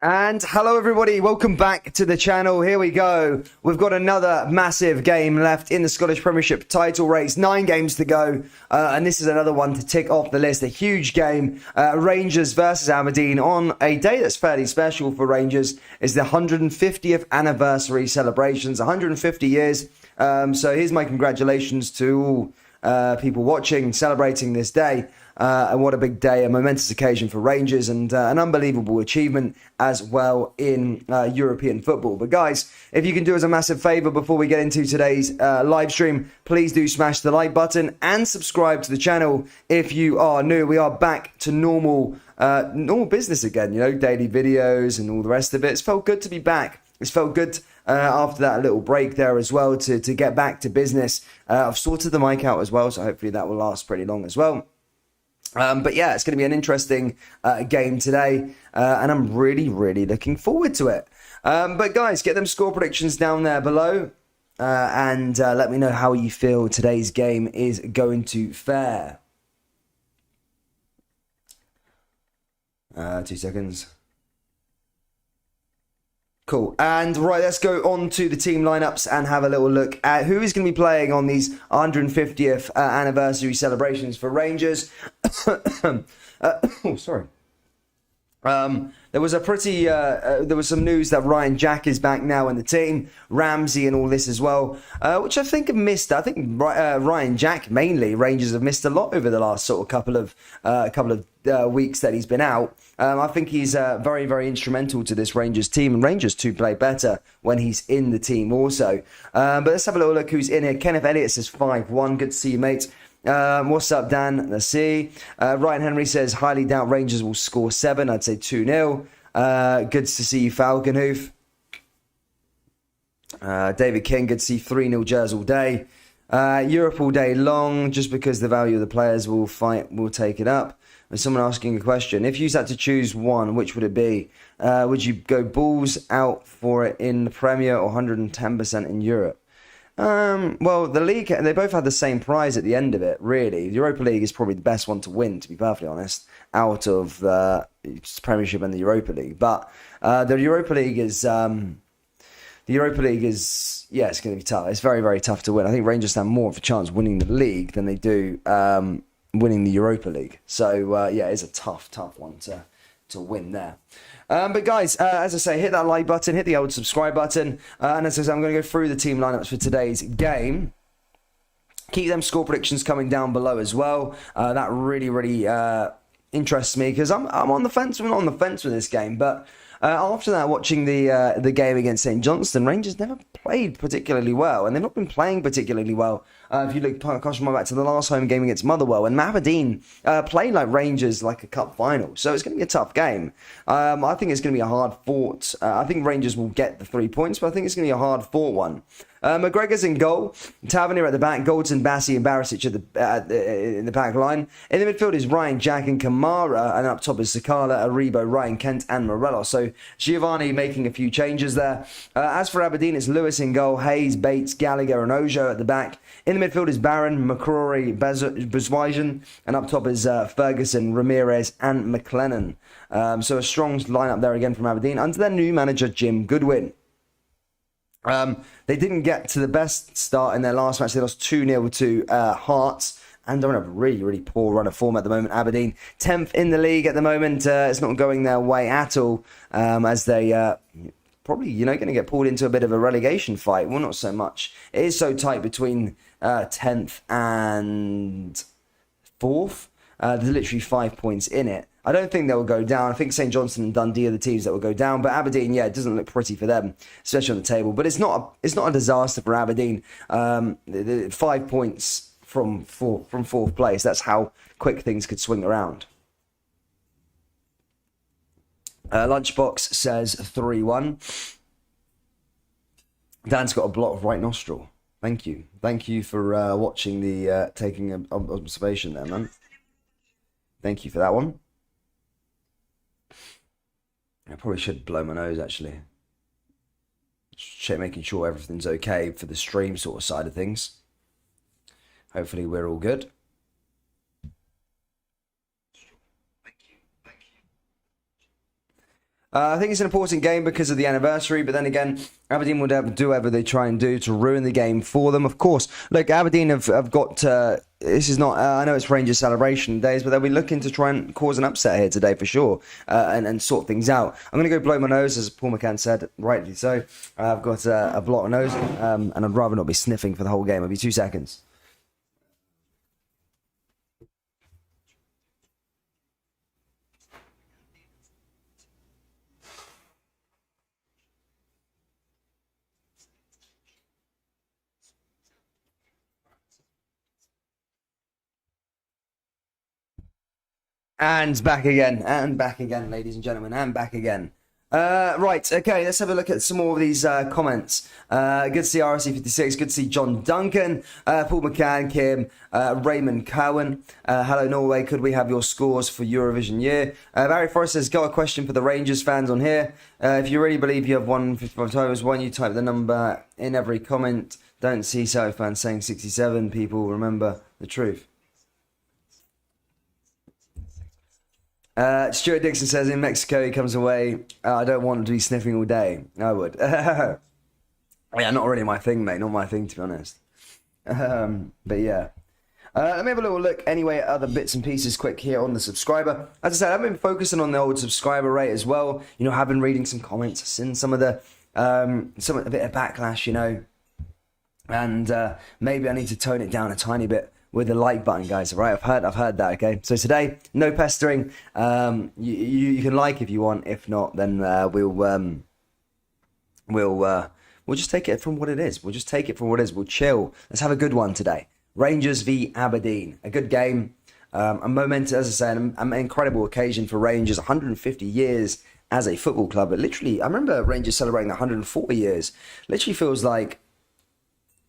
And hello everybody, welcome back to the channel. Here we go. We've got another massive game left in the Scottish Premiership title race. 9 games to go. And this is another one to tick off the list. A huge game. Rangers versus Aberdeen on a day that's fairly special for Rangers. Is the 150th anniversary celebrations. 150 years. So here's my congratulations to all people watching, celebrating this day. And what a big day, a momentous occasion for Rangers, and an unbelievable achievement as well in European football. But guys, if you can do us a massive favour before we get into today's live stream, please do smash the like button and subscribe to the channel if you are new. We are back to normal business again, you know, daily videos and all the rest of it. It's felt good to be back. It's felt good after that little break there as well to get back to business. I've sorted the mic out as well, so hopefully that will last pretty long as well. But yeah, it's going to be an interesting game today, and I'm really looking forward to it. But guys, get them score predictions down there below, and let me know how you feel today's game is going to fare. 2 seconds. Cool. And right, let's go on to the team lineups and have a little look at who is going to be playing on these 150th anniversary celebrations for Rangers. Oh, sorry. There was some news that Ryan Jack is back now in the team, Ramsey and all this as well, which I think have missed. I think Ryan Jack mainly, Rangers have missed a lot over the last sort of couple of weeks that he's been out. I think he's very instrumental to this Rangers team, and Rangers to play better when he's in the team also. But let's have a little look who's in here. Kenneth Elliott says 5-1. Good to see you, mate. What's up, Dan? Let's see. Ryan Henry says, highly doubt Rangers will score 7. I'd say 2-0. Good to see you, Falconhoof. David King, good to see 3-0 Jers all day. Europe all day long, just because the value of the players will take it up. There's someone asking a question. If you had to choose one, which would it be? Would you go balls out for it in the Premier or 110% in Europe? Well, the league, they both had the same prize at the end of it, really. The Europa League is probably the best one to win, to be perfectly honest, out of the Premiership and the Europa League. But the Europa League is, yeah, it's going to be tough. It's very tough to win. I think Rangers have more of a chance winning the league than they do winning the Europa League. So, yeah, it's a tough one to win there. But guys, as I say, hit that like button, hit the old subscribe button, and as I say, I'm going to go through the team lineups for today's game. Keep them score predictions coming down below as well. That really interests me, because I'm on the fence. I'm on the fence with this game, but after that, watching the game against St Johnstone, Rangers never played particularly well, and they've not been playing particularly well. If you look back to the last home game against Motherwell, and Aberdeen played like Rangers, like a cup final, so it's going to be a tough game. I think it's going to be a hard fought. I think Rangers will get the 3 points, but I think it's going to be a hard fought one. McGregor's in goal, Tavernier at the back, Goldson, Bassey and Barisic in the back line. In the midfield is Ryan Jack and Kamara, and up top is Sakala, Aribo, Ryan Kent and Morelos. So Giovanni making a few changes there. As for Aberdeen, it's Lewis in goal, Hayes, Bates, Gallagher and Ojo at the back. In the midfield is Barron, McCrory, Bezwajan, and up top is Ferguson, Ramirez and McLennan. So a strong lineup there again from Aberdeen under their new manager Jim Goodwin. They didn't get to the best start in their last match. They lost 2-0 to Hearts, and don't have a really poor run of form at the moment. Aberdeen 10th in the league at the moment. It's not going their way at all, as they probably going to get pulled into a bit of a relegation fight. Well, not so much. It is so tight between 10th and 4th. There's literally 5 points in it. I don't think they'll go down. I think St Johnstone and Dundee are the teams that will go down. But Aberdeen, yeah, it doesn't look pretty for them, especially on the table. But it's not a disaster for Aberdeen. 5 points from fourth place. That's how quick things could swing around. Lunchbox says 3-1. Dan's got a blot of right nostril. Thank you. Thank you for watching the taking an observation there, man. Thank you for that one. I probably should blow my nose, actually. Making sure everything's okay for the stream sort of side of things. Hopefully we're all good. I think it's an important game because of the anniversary, but then again, Aberdeen will do whatever they try and do to ruin the game for them. Of course, look, Aberdeen have got, this is not, I know it's Rangers celebration days, but they'll be looking to try and cause an upset here today for sure, and sort things out. I'm going to go blow my nose, as Paul McCann said, rightly so. I've got a blocked nose, and I'd rather not be sniffing for the whole game. It'll be 2 seconds. And back again, ladies and gentlemen, and back again. Right, okay, let's have a look at some more of these comments. Good to see RSC56, good to see John Duncan, Paul McCann, Kim, Raymond Cowan. Hello, Norway, could we have your scores for Eurovision year? Barry Forrest says, got a question for the Rangers fans on here. If you really believe you have won 55 times, why don't you type the number in every comment? Don't see South fans saying 67, people remember the truth. Stuart Dixon says, in Mexico he comes away, I don't want to be sniffing all day. I would. Yeah, not really my thing, mate. Not my thing, to be honest. But yeah. Let me have a little look anyway at other bits and pieces quick here on the subscriber. As I said, I've been focusing on the old subscriber rate as well. You know, I've been reading some comments, seen some of the, a bit of backlash, you know. And maybe I need to tone it down a tiny bit with the like button, guys. Right, I've heard that. Okay, so today, no pestering. You can like if you want. If not, then we'll just take it from what it is. We'll just take it from what it is. We'll chill. Let's have a good one today. Rangers v Aberdeen, a good game. A moment, as I say, an incredible occasion for Rangers. 150 years as a football club. But literally, I remember Rangers celebrating 140 years. Literally feels like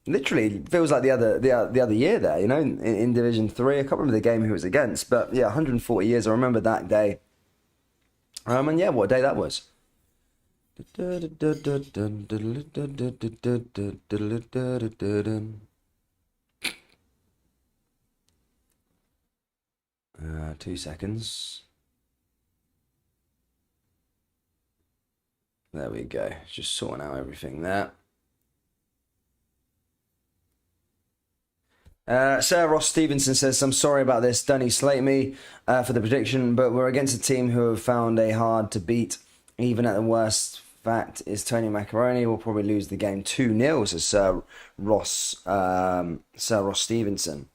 the other year there, you know, in Division 3. I can't remember the game who it was against, but yeah, 140 years. I remember that day. And yeah, what day that was. 2 seconds. There we go. Just sorting out everything there. Sir Ross Stevenson says, I'm sorry about this. Don't slate me for the prediction, but we're against a team who have found a hard to beat, even at the worst. Fact is Tony Macaroni will probably lose the game 2-0, says Sir Ross Stevenson.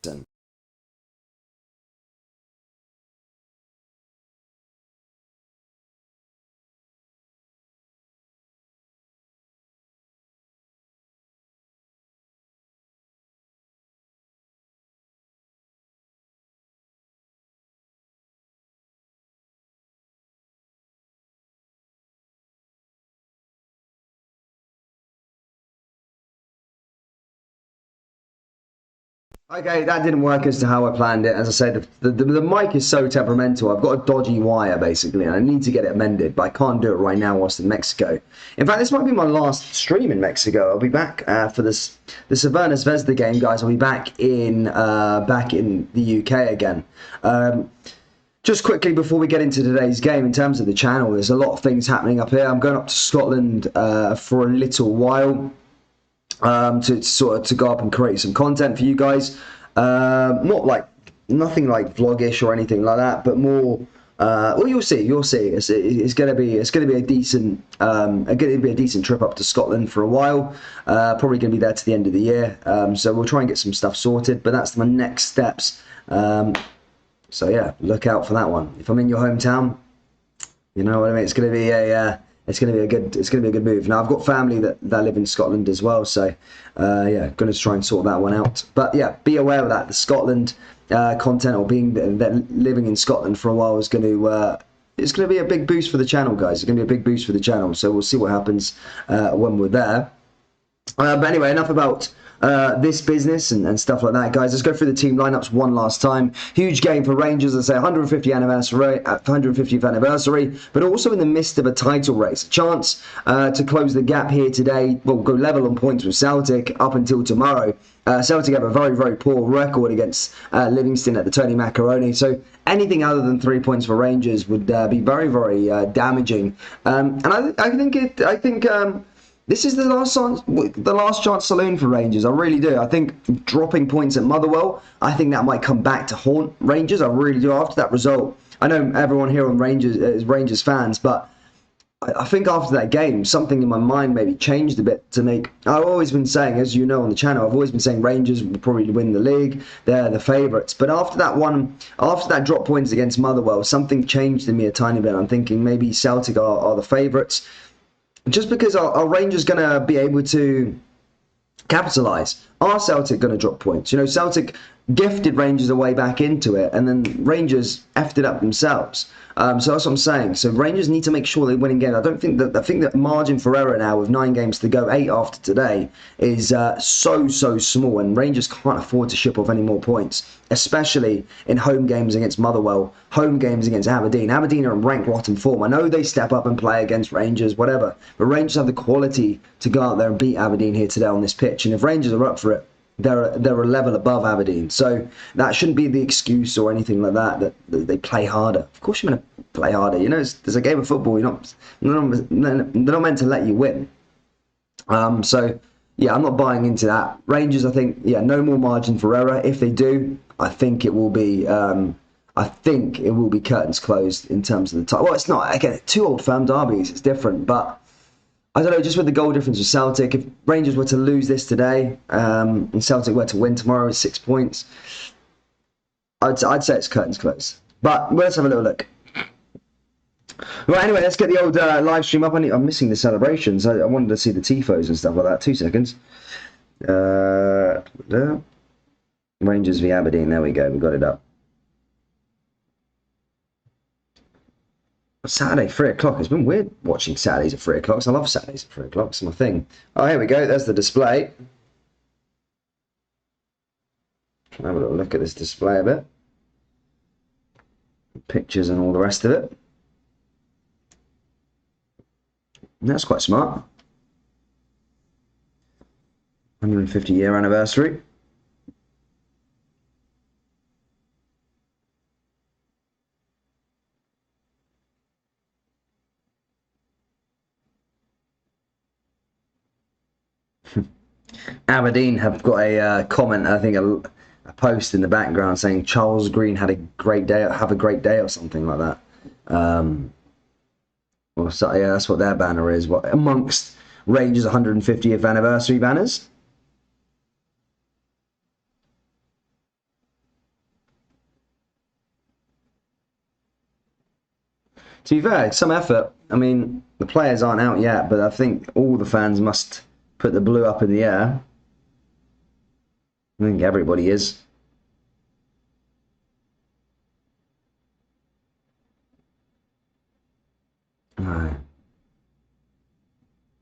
Okay, that didn't work as to how I planned it. As I said, the mic is so temperamental. I've got a dodgy wire, basically, and I need to get it mended, but I can't do it right now whilst in Mexico. In fact, this might be my last stream in Mexico. I'll be back for the Savannah Zvezda game, guys. I'll be back in the UK again. Just quickly before we get into today's game, in terms of the channel, there's a lot of things happening up here. I'm going up to Scotland for a little while. To go up and create some content for you guys, nothing like vlogish or anything like that, but more. Well, you'll see. It's gonna be a decent trip up to Scotland for a while. Probably gonna be there to the end of the year. So we'll try and get some stuff sorted. But that's my next steps. So yeah, look out for that one. If I'm in your hometown, you know what I mean. It's gonna be a good move. Now I've got family that live in Scotland as well, so yeah, going to try and sort that one out. But yeah, be aware of that. The Scotland content, or living in Scotland for a while, is going to be a big boost for the channel, guys. It's going to be a big boost for the channel. So we'll see what happens when we're there. But anyway, enough about this business and stuff like that, guys. Let's go through the team lineups one last time. Huge game for Rangers, I say 150th anniversary, but also in the midst of a title race. A chance to close the gap here today. We'll go level on points with Celtic up until tomorrow. Celtic have a very, very poor record against Livingston at the Tony Macaroni, so anything other than 3 points for Rangers would be very, very damaging. And I think this is the last chance saloon for Rangers. I really do. I think dropping points at Motherwell, I think that might come back to haunt Rangers. I really do. After that result, I know everyone here on Rangers is Rangers fans, but I think after that game, something in my mind maybe changed a bit to make... I've always been saying, as you know on the channel, I've always been saying Rangers will probably win the league. They're the favourites. But after that drop points against Motherwell, something changed in me a tiny bit. I'm thinking maybe Celtic are the favourites. Just because are Rangers going to be able to capitalise? Are Celtic going to drop points? You know, Celtic gifted Rangers a way back into it, and then Rangers effed it up themselves. So that's what I'm saying. So Rangers need to make sure they win in games. I think that margin for error now with 9 games to go, 8 after today, is so small, and Rangers can't afford to ship off any more points, especially in home games against Motherwell, home games against Aberdeen. Aberdeen are in rank rotten form. I know they step up and play against Rangers, whatever, but Rangers have the quality to go out there and beat Aberdeen here today on this pitch, and if Rangers are up for it, they're a level above Aberdeen, so that shouldn't be the excuse or anything like that they play harder. Of course you're going to play harder. You know, there's a game of football. They're not meant to let you win. So yeah, I'm not buying into that. Rangers, I think, yeah, no more margin for error. If they do, I think it will be. I think it will be curtains closed in terms of the title. Well, it's not. Again, 2 old firm derbies. It's different, but I don't know, just with the goal difference with Celtic, if Rangers were to lose this today and Celtic were to win tomorrow with 6 points, I'd say it's curtains closed. But let's have a little look. Right, anyway, let's get the old live stream up. I'm missing the celebrations. I wanted to see the tifos and stuff like that. 2 seconds. Rangers v Aberdeen. There we go. We got it up. Saturday, 3 o'clock. It's been weird watching Saturdays at 3 o'clock. I love Saturdays at 3 o'clock. It's my thing. Oh, here we go. There's the display. Have a little look at this display a bit. Pictures and all the rest of it. That's quite smart. 150-year anniversary. Aberdeen have got a comment, I think a post in the background saying Charles Green had a great day, have a great day or something like that. Well, so, yeah, that's what their banner is. What amongst Rangers 150th anniversary banners? To be fair, some effort. I mean, the players aren't out yet, but I think all the fans must put the blue up in the air. I think everybody is. Right.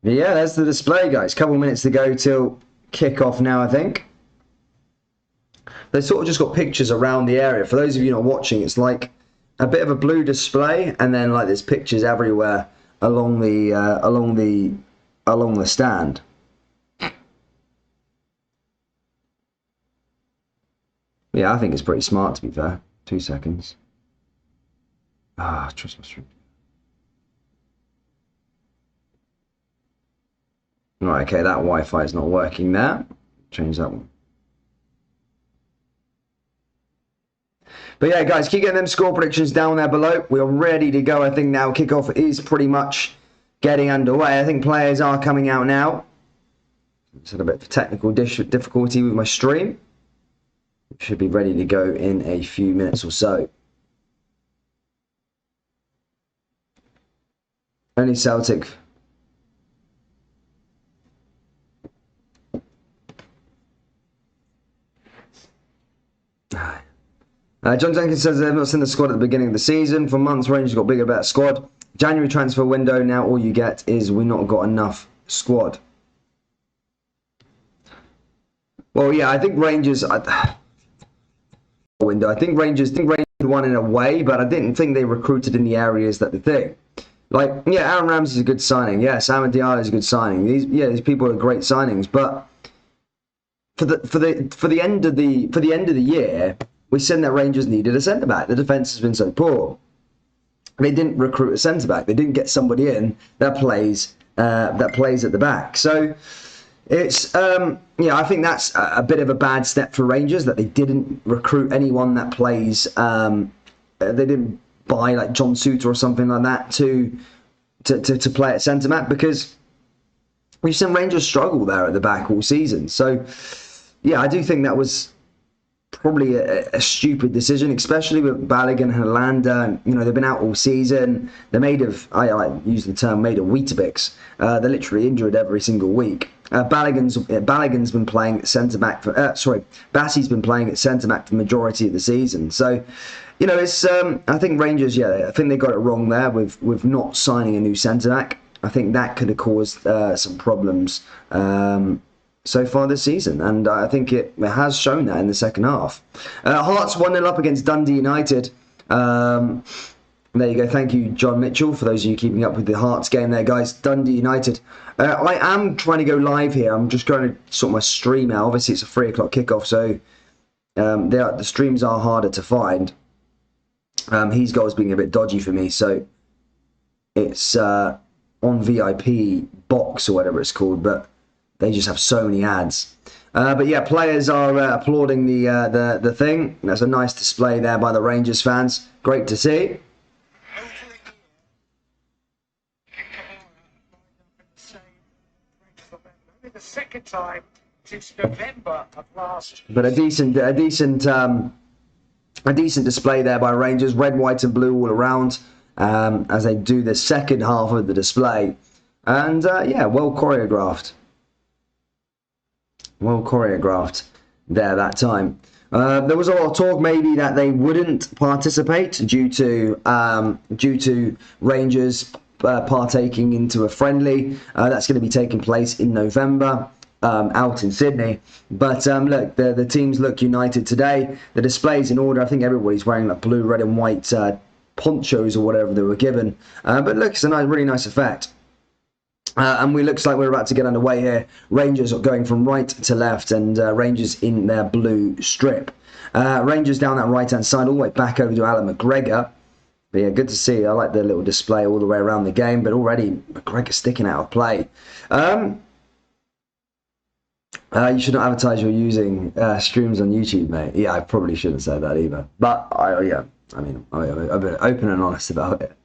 Yeah, there's the display, guys. Couple minutes to go till kick-off now, I think. They sort of just got pictures around the area. For those of you not watching, it's like a bit of a blue display, and then like there's pictures everywhere along the stand. Yeah, I think it's pretty smart, to be fair. 2 seconds. Trust my stream. Right, okay, that Wi-Fi is not working there. Change that one. But yeah, guys, keep getting them score predictions down there below. We are ready to go. I think now kickoff is pretty much getting underway. I think players are coming out now. Just had a bit of technical difficulty with my stream. Should be ready to go in a few minutes or so. Only Celtic. John Jenkins says they've not seen the squad at the beginning of the season. For months, Rangers got bigger, better squad. January transfer window, now all you get is we not got enough squad. Well, yeah, I think Rangers. Window. I think Rangers won in a way, but I didn't think they recruited in the areas that they think. Like, yeah, Aaron Ramsey's a good signing. Yes, Amad Diallo is a good signing. These people are great signings. But for the end of the year, we said that Rangers needed a centre back. The defence has been so poor. They didn't recruit a centre back. They didn't get somebody in that plays at the back. So it's I think that's a bit of a bad step for Rangers that they didn't recruit anyone that plays. They didn't buy like John Souttar or something like that to play at centre back, because we've seen Rangers struggle there at the back all season. So yeah, I do think that was probably a stupid decision, especially with Balogun and Hollander. You know, they've been out all season. They're made of, I like use the term, made of Weetabix. They're literally injured every single week. Balogun's been playing at centre back for. Bassey's been playing at centre back for the majority of the season. So, you know, it's. I think Rangers. Yeah, I think they got it wrong there with not signing a new centre back. I think that could have caused some problems so far this season, and I think it has shown that in the second half. Hearts 1-0 up against Dundee United. There you go. Thank you, John Mitchell, for those of you keeping up with the Hearts game there, guys. Dundee United. I am trying to go live here. I'm just going to sort my stream out. Obviously, it's a 3 o'clock kickoff, so the streams are harder to find. His goal's being a bit dodgy for me, so it's on VIP box or whatever it's called, but they just have so many ads. But yeah, players are applauding the thing. That's a nice display there by the Rangers fans. Great to see. The second time since November of last year. But a decent display there by Rangers, red, white, and blue all around, as they do the second half of the display, and yeah, well choreographed there that time. There was a lot of talk maybe that they wouldn't participate due to Rangers partaking into a friendly that's going to be taking place in November out in Sydney. But look, the teams look united today. The display's in order. I think everybody's wearing like blue, red and white ponchos or whatever they were given. But look, it's a really nice effect. And looks like we're about to get underway here. Rangers are going from right to left, and Rangers in their blue strip. Rangers down that right-hand side, all the way back over to Alan McGregor. But yeah, good to see. I like the little display all the way around the game, but already McGregor sticking out of play. You should not advertise you're using streams on YouTube, mate. Yeah, I probably shouldn't say that either. But I've been open and honest about it.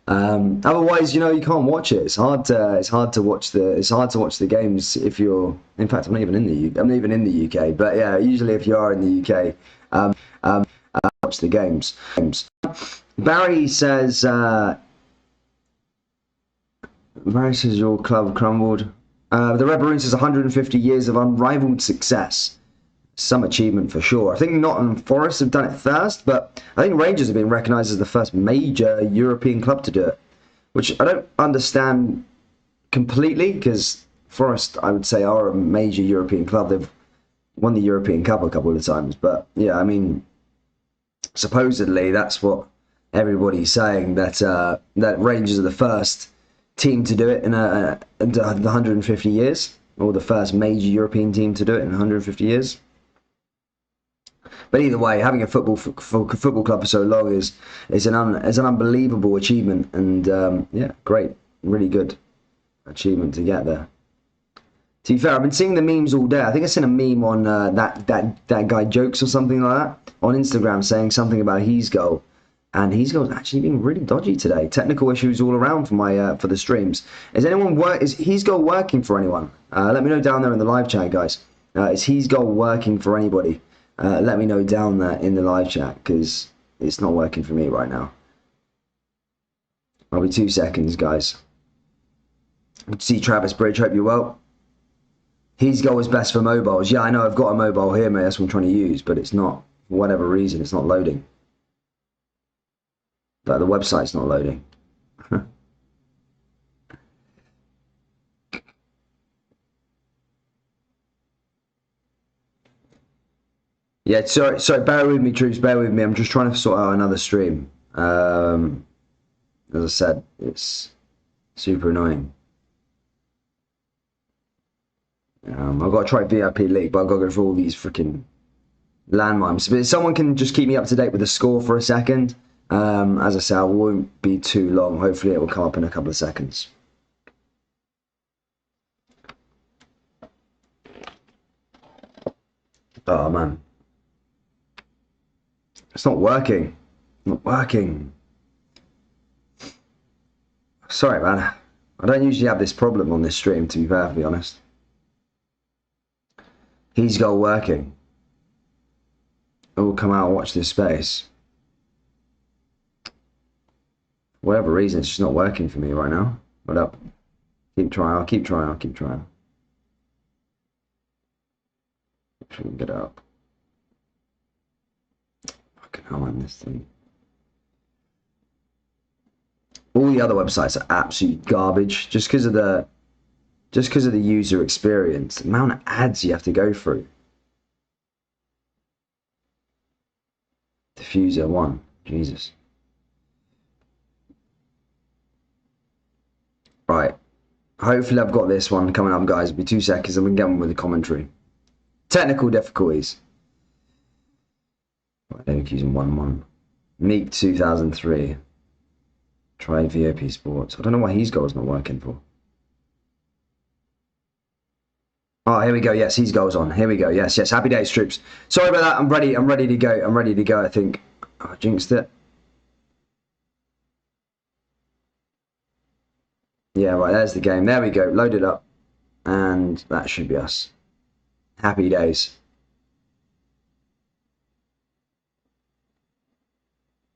Otherwise, you know, you can't watch it. It's hard to watch the games if you're. In fact, I'm not even in the UK. But yeah, usually if you are in the UK, watch the games. Barry says your club crumbled. The Red Maroons says 150 years of unrivaled success. Some achievement for sure. I think Nottingham Forest have done it first, but I think Rangers have been recognised as the first major European club to do it, which I don't understand completely, because Forest, I would say, are a major European club. They've won the European Cup a couple of times, but yeah, I mean, supposedly that's what everybody's saying, that that Rangers are the first team to do it in the 150 years, or the first major European team to do it in 150 years. But either way, having a football club for so long is an unbelievable achievement, and yeah, great, really good achievement to get there. To be fair, I've been seeing the memes all day. I think I seen a meme on that guy Jokes or something like that on Instagram saying something about his goal, and his goal's actually been really dodgy today. Technical issues all around for the streams. Is his goal working for anyone? Let me know down there in the live chat, guys. Is his goal working for anybody? Let me know down there in the live chat, because it's not working for me right now. I'll be 2 seconds, guys. Good to see Travis Bridge. Hope you're well. His goal is best for mobiles. Yeah, I know I've got a mobile here, mate. That's what I'm trying to use, but it's not, for whatever reason, it's not loading. But the website's not loading. Yeah, sorry, bear with me, troops, bear with me. I'm just trying to sort out another stream. As I said, it's super annoying. I've got to try VIP League, but I've got to go through all these freaking landmines. But if someone can just keep me up to date with the score for a second. As I said, I won't be too long. Hopefully it will come up in a couple of seconds. Oh, man. It's not working. Not working. Sorry, man. I don't usually have this problem on this stream, to be perfectly honest. He's got working. Oh, come out and watch this space. For whatever reason, it's just not working for me right now. What up? Keep trying. I'll keep trying. I'll keep trying. If we can get it up. Fucking hell, man, this thing. All the other websites are absolute garbage just because of the user experience. The amount of ads you have to go through. Diffuser 1. Jesus. Right. Hopefully I've got this one coming up, guys. It'll be 2 seconds and we can get on with the commentary. Technical difficulties. Right, I think using 1-1. Meek 2003. Try VOP Sports. I don't know why his goal's not working for. Oh, here we go. Yes, his goal's on. Here we go. Yes, yes. Happy days, troops. Sorry about that. I'm ready. I'm ready to go. I'm ready to go, I think. Oh, I jinxed it. Yeah, right. There's the game. There we go. Load it up. And that should be us. Happy days.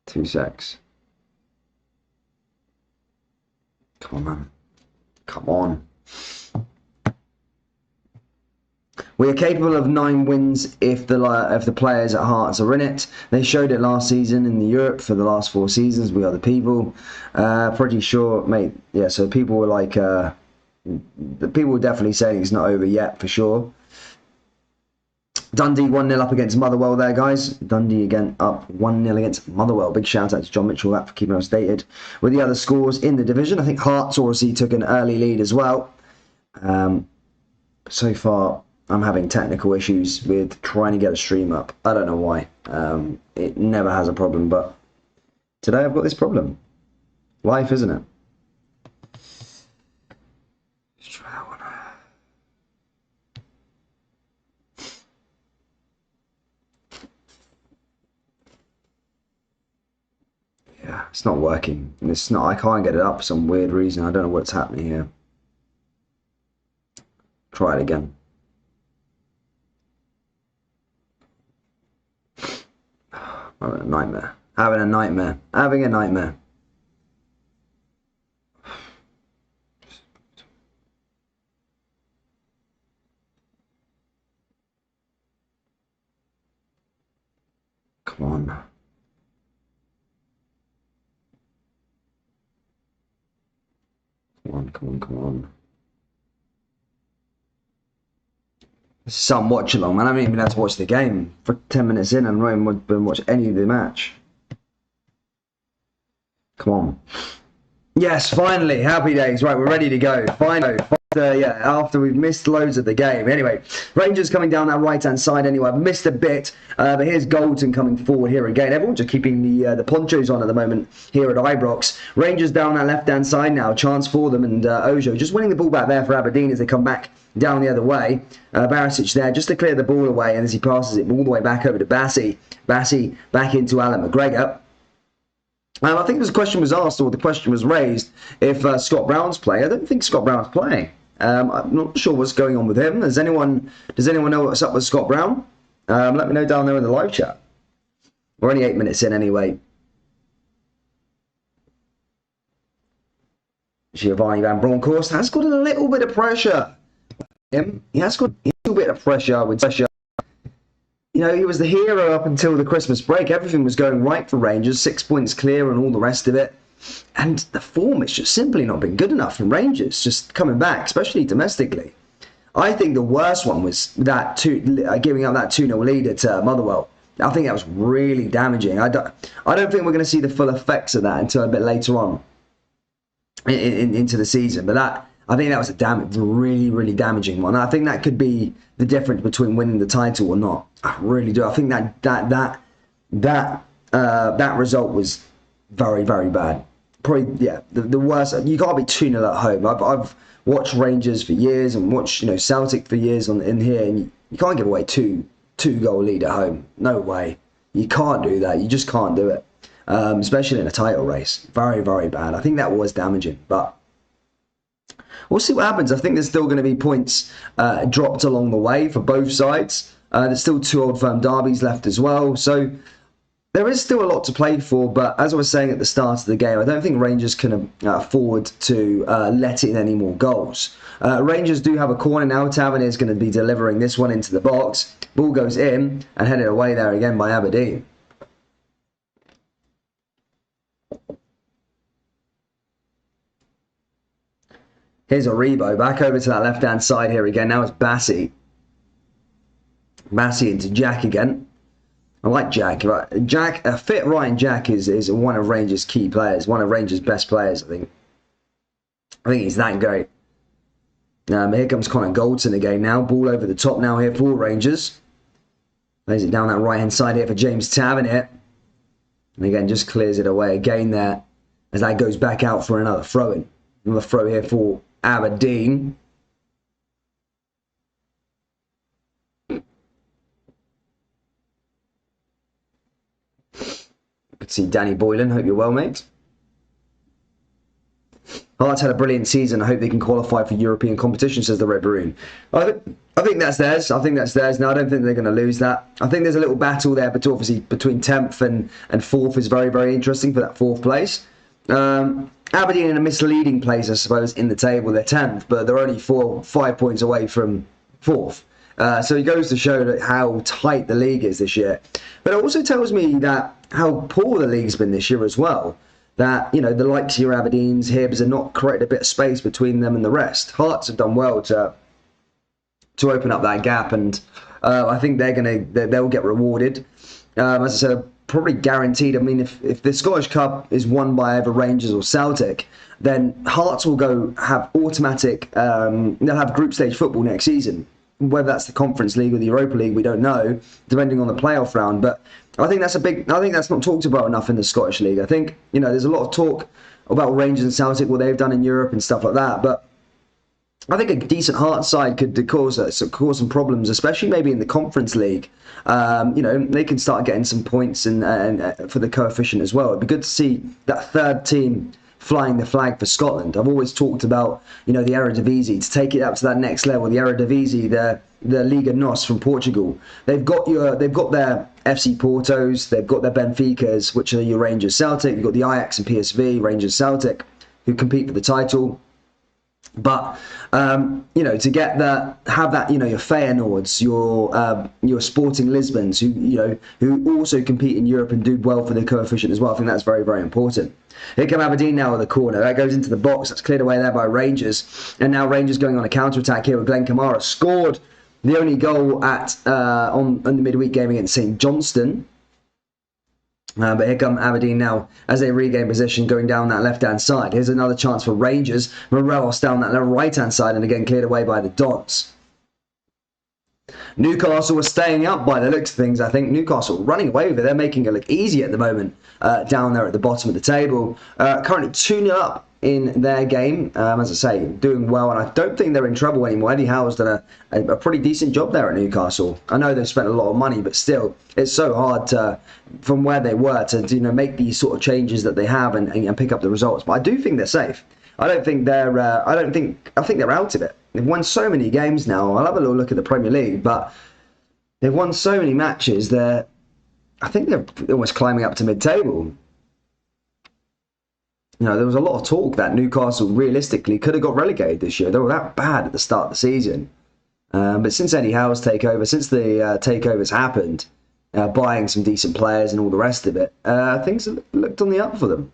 2 secs. Come on, man. Come on. We are capable of 9 wins if the players at Hearts are in it. They showed it last season in the Europe for the last 4 seasons. We are the people. Pretty sure, mate. Yeah, so people were like, the people were definitely saying it's not over yet for sure. Dundee 1-0 up against Motherwell there, guys. Dundee again up 1-0 against Motherwell. Big shout out to John Mitchell for keeping us updated with the other scores in the division. I think Hearts obviously took an early lead as well. So far, I'm having technical issues with trying to get a stream up. I don't know why. It never has a problem, but today I've got this problem. Life, isn't it? Let's try that one. Yeah, it's not working. It's not. I can't get it up for some weird reason. I don't know what's happening here. Try it again. Having a nightmare. Having a nightmare. Having a nightmare. Come on. Come on, come on, come on. This is some watch along, man. I haven't even had to watch the game for 10 minutes in. I'm not even been watch any of the match. Come on. Yes, finally. Happy days. Right, we're ready to go. Finally. After we've missed loads of the game. Anyway, Rangers coming down that right-hand side anyway. I've missed a bit, but here's Goldson coming forward here again. Everyone's just keeping the ponchos on at the moment here at Ibrox. Rangers down that left-hand side now. Chance for them, and Ojo just winning the ball back there for Aberdeen as they come back down the other way. Barisic there just to clear the ball away, and as he passes it all the way back over to Bassi. Bassi back into Alan McGregor. I think the question was asked, or the question was raised, if Scott Brown's playing. I don't think Scott Brown's playing. I'm not sure what's going on with him. Does anyone know what's up with Scott Brown? Let me know down there in the live chat. We're only 8 minutes in anyway. Giovanni Van Bronckhorst has got a little bit of pressure. He has got a little bit of pressure with pressure. You know, he was the hero up until the Christmas break. Everything was going right for Rangers, 6 points clear and all the rest of it. And the form has just simply not been good enough from Rangers, just coming back, especially domestically. I think the worst one was that giving up that 2-0 lead at Motherwell. I think that was really damaging. I don't think we're going to see the full effects of that until a bit later on into the season. But I think that was a really, really damaging one. I think that could be the difference between winning the title or not. I really do. I think that result was very, very bad. Probably, yeah, the worst. You can't be 2-0 at home. I've watched Rangers for years and watched Celtic for years in here, and you can't give away two-goal lead at home. No way. You can't do that. You just can't do it, especially in a title race. Very, very bad. I think that was damaging, but we'll see what happens. I think there's still going to be points dropped along the way for both sides. There's still 2 Old Firm derbies left as well, so there is still a lot to play for, but as I was saying at the start of the game, I don't think Rangers can afford to let in any more goals. Rangers do have a corner now. Tavernier is going to be delivering this one into the box. Ball goes in and headed away there again by Aberdeen. Here's Aribo back over to that left-hand side here again. Now it's Bassey. Bassey into Jack again. I like Jack. Jack, a fit Ryan Jack is one of Rangers' key players, one of Rangers' best players, I think. I think he's that great. Here comes Connor Goldson again now. Ball over the top now here for Rangers. Lays it down that right-hand side here for James Tavernier. And again, just clears it away again there as that goes back out for another throw-in. Another throw here for Aberdeen. Good to see Danny Boylan. Hope you're well, mate. Hearts had a brilliant season. I hope they can qualify for European competition, says the Red Maroon. I think that's theirs. I think that's theirs. Now, I don't think they're going to lose that. I think there's a little battle there, but obviously between 10th and 4th is very, very interesting for that 4th place. Aberdeen in a misleading place, I suppose, in the table. They're 10th, but they're only 5 points away from 4th. So it goes to show that how tight the league is this year. But it also tells me that how poor the league's been this year as well. That, the likes of your Aberdeens, Hibs are not created a bit of space between them and the rest. Hearts have done well to open up that gap, and I think they'll get rewarded. As I said, probably guaranteed. I mean, if the Scottish Cup is won by either Rangers or Celtic, then Hearts will go have automatic. They'll have group stage football next season. Whether that's the Conference League or the Europa League, we don't know, depending on the playoff round. But I think that's not talked about enough in the Scottish League. I think, there's a lot of talk about Rangers and Celtic, what they've done in Europe and stuff like that. But I think a decent Hearts side could cause some problems, especially maybe in the Conference League. They can start getting some points and for the coefficient as well. It'd be good to see that third team flying the flag for Scotland. I've always talked about, the Eredivisie, to take it up to that next level. The Eredivisie, the Liga NOS from Portugal. They've got their FC Portos, they've got their Benficas, which are your Rangers Celtic. You've got the Ajax and PSV, Rangers Celtic, who compete for the title. But to get have that, your Feyenoords, your Sporting Lisbons, who also compete in Europe and do well for the coefficient as well. I think that's very, very important. Here come Aberdeen now with the corner. That goes into the box. That's cleared away there by Rangers. And now Rangers going on a counter-attack here with Glenn Kamara. Scored the only goal on the midweek game against St Johnstone. But here come Aberdeen now as they regain position going down that left-hand side. Here's another chance for Rangers. Morelos down that right-hand side and again cleared away by the Dons. Newcastle are staying up by the looks of things, I think. Newcastle running away with it. They're making it look easy at the moment down there at the bottom of the table. Currently 2-0 up in their game. As I say, doing well, and I don't think they're in trouble anymore. Eddie Howe's done a pretty decent job there at Newcastle. I know they've spent a lot of money, but still, it's so hard from where they were to make these sort of changes that they have and pick up the results. But I do think they're safe. I think they're out of it. They've won so many games now. I'll have a little look at the Premier League, but they've won so many matches. I think they're almost climbing up to mid-table. There was a lot of talk that Newcastle realistically could have got relegated this year. They were that bad at the start of the season. But since Eddie Howe's takeover, since the takeovers happened, buying some decent players and all the rest of it, things have looked on the up for them.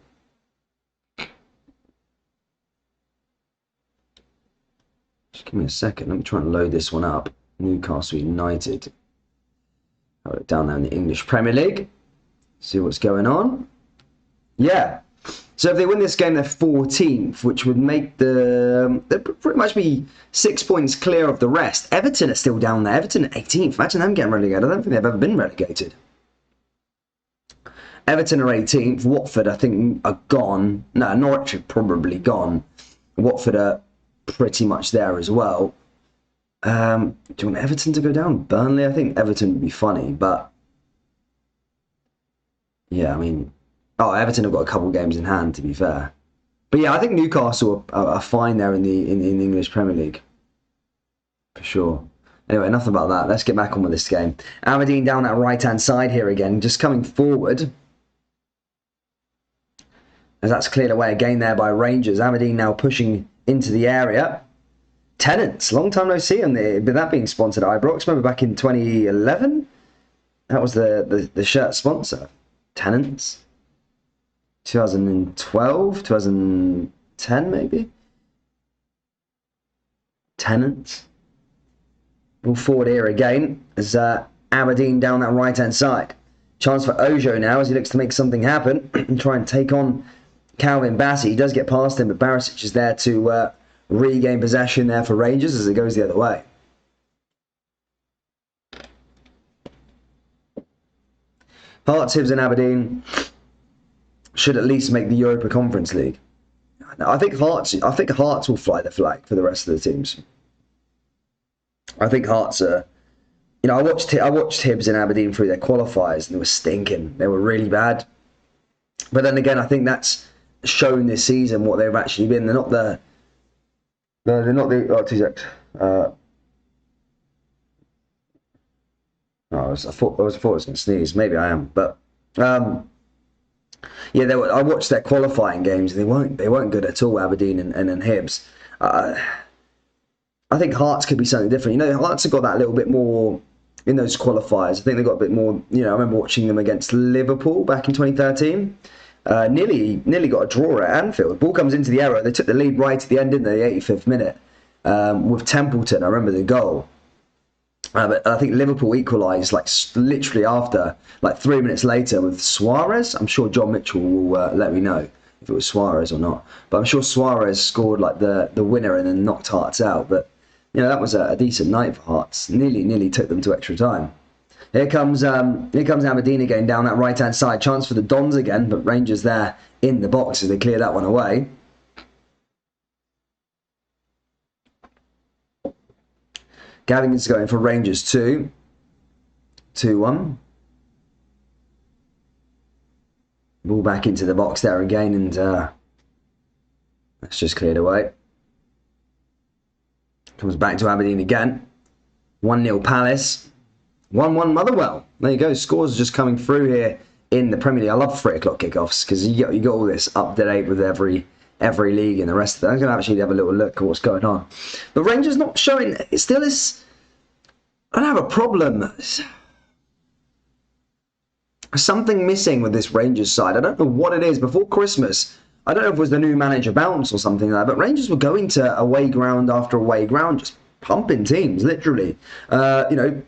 Give me a second. Let me try and load this one up. Newcastle United. Have it down there in the English Premier League. See what's going on. Yeah. So if they win this game, they're 14th, which would make they'd pretty much be 6 points clear of the rest. Everton are still down there. Everton are 18th. Imagine them getting relegated. I don't think they've ever been relegated. Everton are 18th. Watford, I think, are gone. No, Norwich are probably gone. Watford are pretty much there as well. Do you want Everton to go down? Burnley? I think Everton would be funny, but yeah, I mean, Everton have got a couple games in hand, to be fair. But yeah, I think Newcastle are fine there in the English Premier League, for sure. Anyway, enough about that. Let's get back on with this game. Aberdeen down that right-hand side here again, just coming forward. As that's cleared away again there by Rangers. Aberdeen now pushing into the area. Tennants, long time no see on that being sponsored at Ibrox. Remember back in 2011? That was the shirt sponsor. Tennants. 2012, 2010 maybe? Tennants. Ball forward here again as Aberdeen down that right-hand side. Chance for Ojo now as he looks to make something happen and try and take on Calvin Bassey. He does get past him, but Barisic is there to regain possession there for Rangers as it goes the other way. Hearts, Hibs and Aberdeen should at least make the Europa Conference League. I think Hearts will fly the flag for the rest of the teams. I think Hearts are... You know, I watched Hibs and Aberdeen through their qualifiers and they were stinking. They were really bad. But then again, I think that's shown this season what they've actually been. They're not the... They're not the... Oh, 2 seconds. I thought I was going to sneeze. Maybe I am. But... yeah, I watched their qualifying games. They weren't good at all, Aberdeen and Hibs. I think Hearts could be something different. You know, Hearts have got that little bit more in those qualifiers. I think they got a bit more. You know, I remember watching them against Liverpool back in 2013. Nearly got a draw at Anfield. Ball comes into the area. They took the lead right at the end, didn't they? The 85th minute with Templeton. I remember the goal. But I think Liverpool equalised like literally after, like 3 minutes later with Suarez. I'm sure John Mitchell will let me know if it was Suarez or not. But I'm sure Suarez scored like the winner and then knocked Hearts out. But you know, that was a decent night for Hearts. Nearly took them to extra time. Here comes Aberdeen again down that right hand side. Chance for the Dons again, but Rangers there in the box as they clear that one away. Gavin's going for Rangers 2. 2-1. Ball back into the box there again, and that's just cleared away. Comes back to Aberdeen again. 1-0 Palace. 1-1 Motherwell. There you go. Scores just coming through here in the Premier League. I love 3 o'clock kickoffs because you got all this up to date with every league and the rest of it. I'm going to actually have a little look at what's going on. But Rangers not showing. It still is. I don't have a problem. There's something missing with this Rangers side. I don't know what it is. Before Christmas, I don't know if it was the new manager bounce or something like that, but Rangers were going to away ground after away ground, just pumping teams, literally. You know,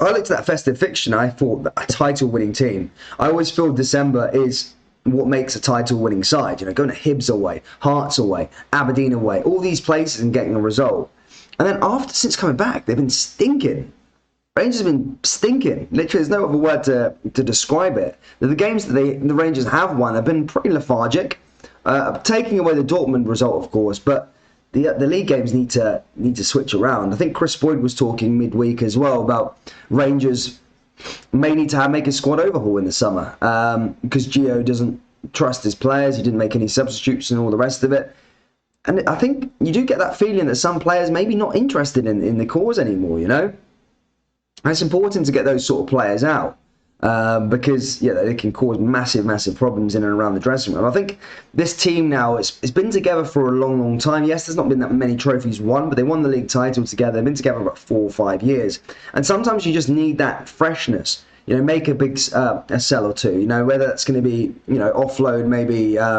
I looked at that festive fixture and I thought that a title-winning team. I always feel December is what makes a title-winning side. You know, going to Hibs away, Hearts away, Aberdeen away, all these places and getting a result. And then since coming back, they've been stinking. Rangers have been stinking. Literally, there's no other word to describe it. The games that the Rangers have won have been pretty lethargic. Taking away the Dortmund result, of course, but the league games need to switch around. I think Chris Boyd was talking midweek as well about Rangers may need to make a squad overhaul in the summer because Gio doesn't trust his players. He didn't make any substitutes and all the rest of it. And I think you do get that feeling that some players may be not interested in the cause anymore, you know? And it's important to get those sort of players out because they can cause massive problems in and around the dressing room. I think this team now it's been together for a long time. Yes, there's not been that many trophies won, but they won the league title together. They've been together about 4 or 5 years. And sometimes you just need that freshness. You know, make a big a sell or two. You know, whether that's going to be, you know, offload maybe, I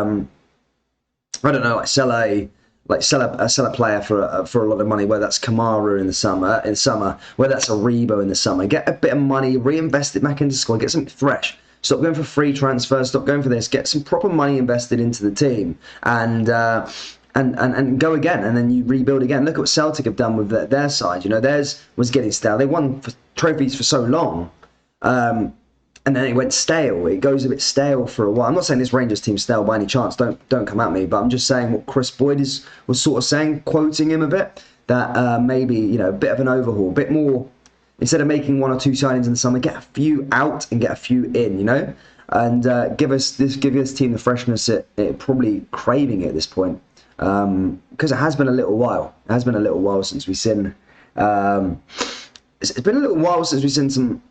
don't know, like sell a like sell a player for a lot of money, whether that's Kamara in the summer, whether that's Aribo in the summer. Get a bit of money, reinvest it back into the squad, get something fresh. Stop going for free transfers. Stop going for this. Get some proper money invested into the team, and go again. And then you rebuild again. Look at what Celtic have done with their side. You know, theirs was getting stale. They won trophies for so long, and then it went stale. It goes a bit stale for a while. I'm not saying this Rangers team's stale by any chance. Don't come at me. But I'm just saying what Chris Boyd was sort of saying, quoting him a bit, that maybe, you know, a bit of an overhaul, a bit more. Instead of making 1 or 2 signings in the summer, get a few out and get a few in, you know, and give this team the freshness it probably craving at this point, because it has been a little while. It has been a little while since we've seen. It's been a little while since we've seen some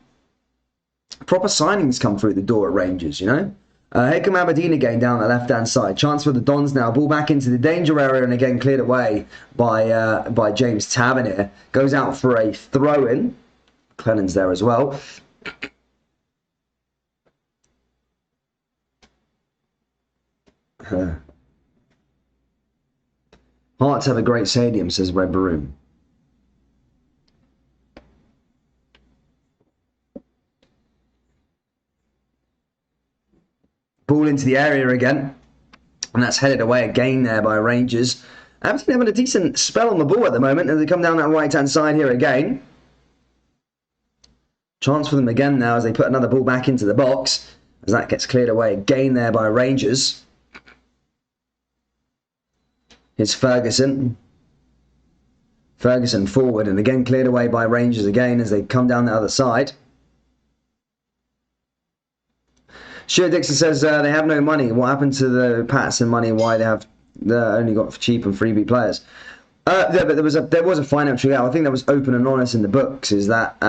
proper signings come through the door at Rangers, you know. Here come Aberdeen again down the left-hand side. Chance for the Dons now. Ball back into the danger area and again cleared away by James Tavernier. Goes out for a throw-in. Clennan's there as well. Hearts have a great stadium, says Red Baroon. Ball into the area again. And that's headed away again there by Rangers. Aberdeen having a decent spell on the ball at the moment as they come down that right-hand side here again. Chance for them again now as they put another ball back into the box. As that gets cleared away again there by Rangers. Here's Ferguson. Ferguson forward and again cleared away by Rangers again as they come down the other side. Stuart Dixon says they have no money. What happened to the Patterson money? Why they only got cheap and freebie players? Yeah, but there was a financial gap. I think that was open and honest in the books. Is that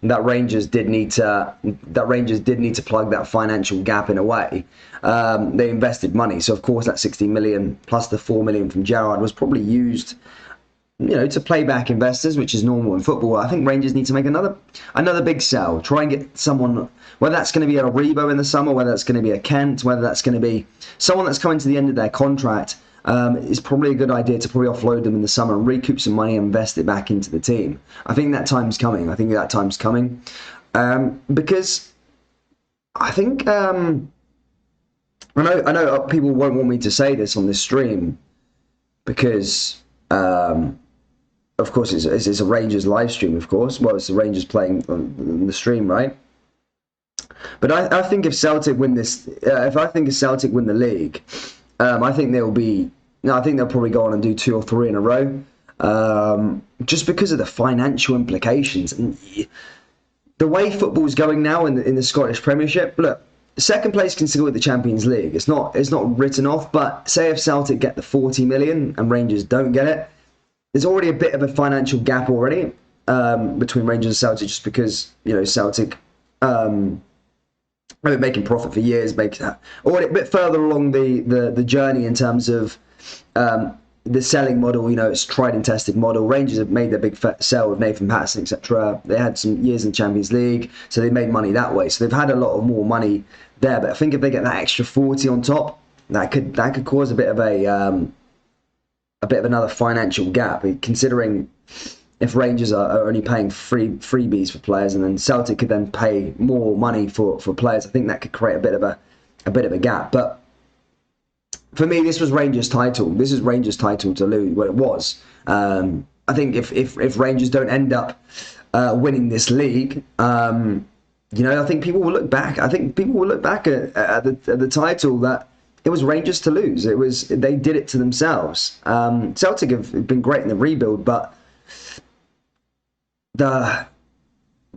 that Rangers did need to plug that financial gap in a way. They invested money, so of course that 60 million plus the 4 million from Gerrard was probably used, you know, to play back investors, which is normal in football. I think Rangers need to make another big sell. Try and get someone, whether that's going to be a Aribo in the summer, whether that's going to be a Kent, whether that's going to be someone that's coming to the end of their contract. It's probably a good idea to probably offload them in the summer and recoup some money and invest it back into the team. I think that time's coming. Because I think I know people won't want me to say this on this stream because of course it's a Rangers live stream, of course. Well, it's the Rangers playing on the stream, right? But I think if Celtic win this, if Celtic win the league, I think they'll probably go on and do 2 or 3 in a row, just because of the financial implications and the way football's going now in the Scottish Premiership. Look, second place can still win the Champions League. It's not written off. But say if Celtic get the 40 million and Rangers don't get it, there's already a bit of a financial gap already between Rangers and Celtic, just because, you know, Celtic. I've been making profit for years, or a bit further along the journey in terms of the selling model. You know, it's tried and tested model. Rangers have made their big sell with Nathan Patterson, etc. They had some years in the Champions League, so they made money that way. So they've had a lot of more money there. But I think if they get that extra 40 on top, that could cause a bit of another financial gap, considering. If Rangers are only paying freebies for players, and then Celtic could then pay more money for players, I think that could create a bit of a gap. But for me, this was Rangers' title. This is Rangers' title to lose. Well, it was. I think if Rangers don't end up winning this league, you know, I think people will look back. I think people will look back at the title that it was Rangers to lose. They did it to themselves. Celtic have been great in the rebuild, but the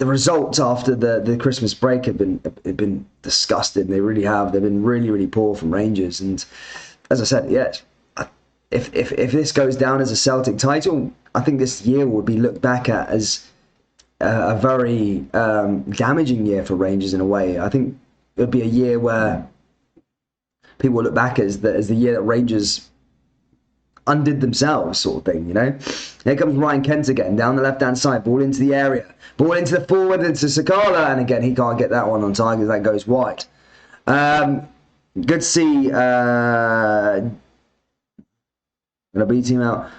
results after the Christmas break have been disgusting. They really have. They've been really, really poor from Rangers. And as I said, yes, if this goes down as a Celtic title, I think this year will be looked back at as a very damaging year for Rangers in a way. I think it would be a year where people will look back as the year that Rangers undid themselves, sort of thing, you know. Here comes Ryan Kent again, down the left-hand side, ball into the area, ball into the forward, into Sakala, and again, he can't get that one on target, that goes wide. Good to see Gonna beat him out.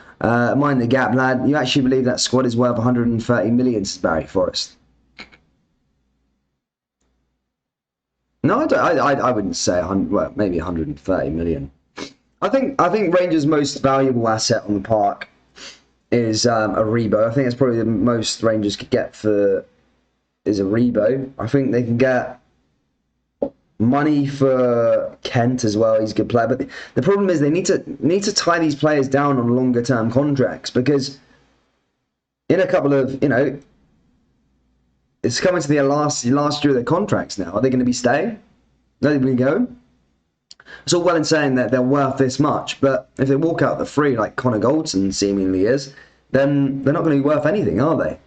Mind the gap, lad. You actually believe that squad is worth 130 million, says Barry Forrest? No, I don't. I wouldn't say 100. Well, maybe 130 million. I think Rangers' most valuable asset on the park is Aribo. I think that's probably the most Rangers could get for is Aribo. I think they can get money for Kent as well. He's a good player, but the problem is they need to tie these players down on longer term contracts, because in a couple of it's coming to the last year of their contracts now. Are they going to be staying? Are they going to go? It's all well and saying that they're worth this much, but if they walk out the free like Connor Goldson seemingly is, then they're not going to be worth anything, are they?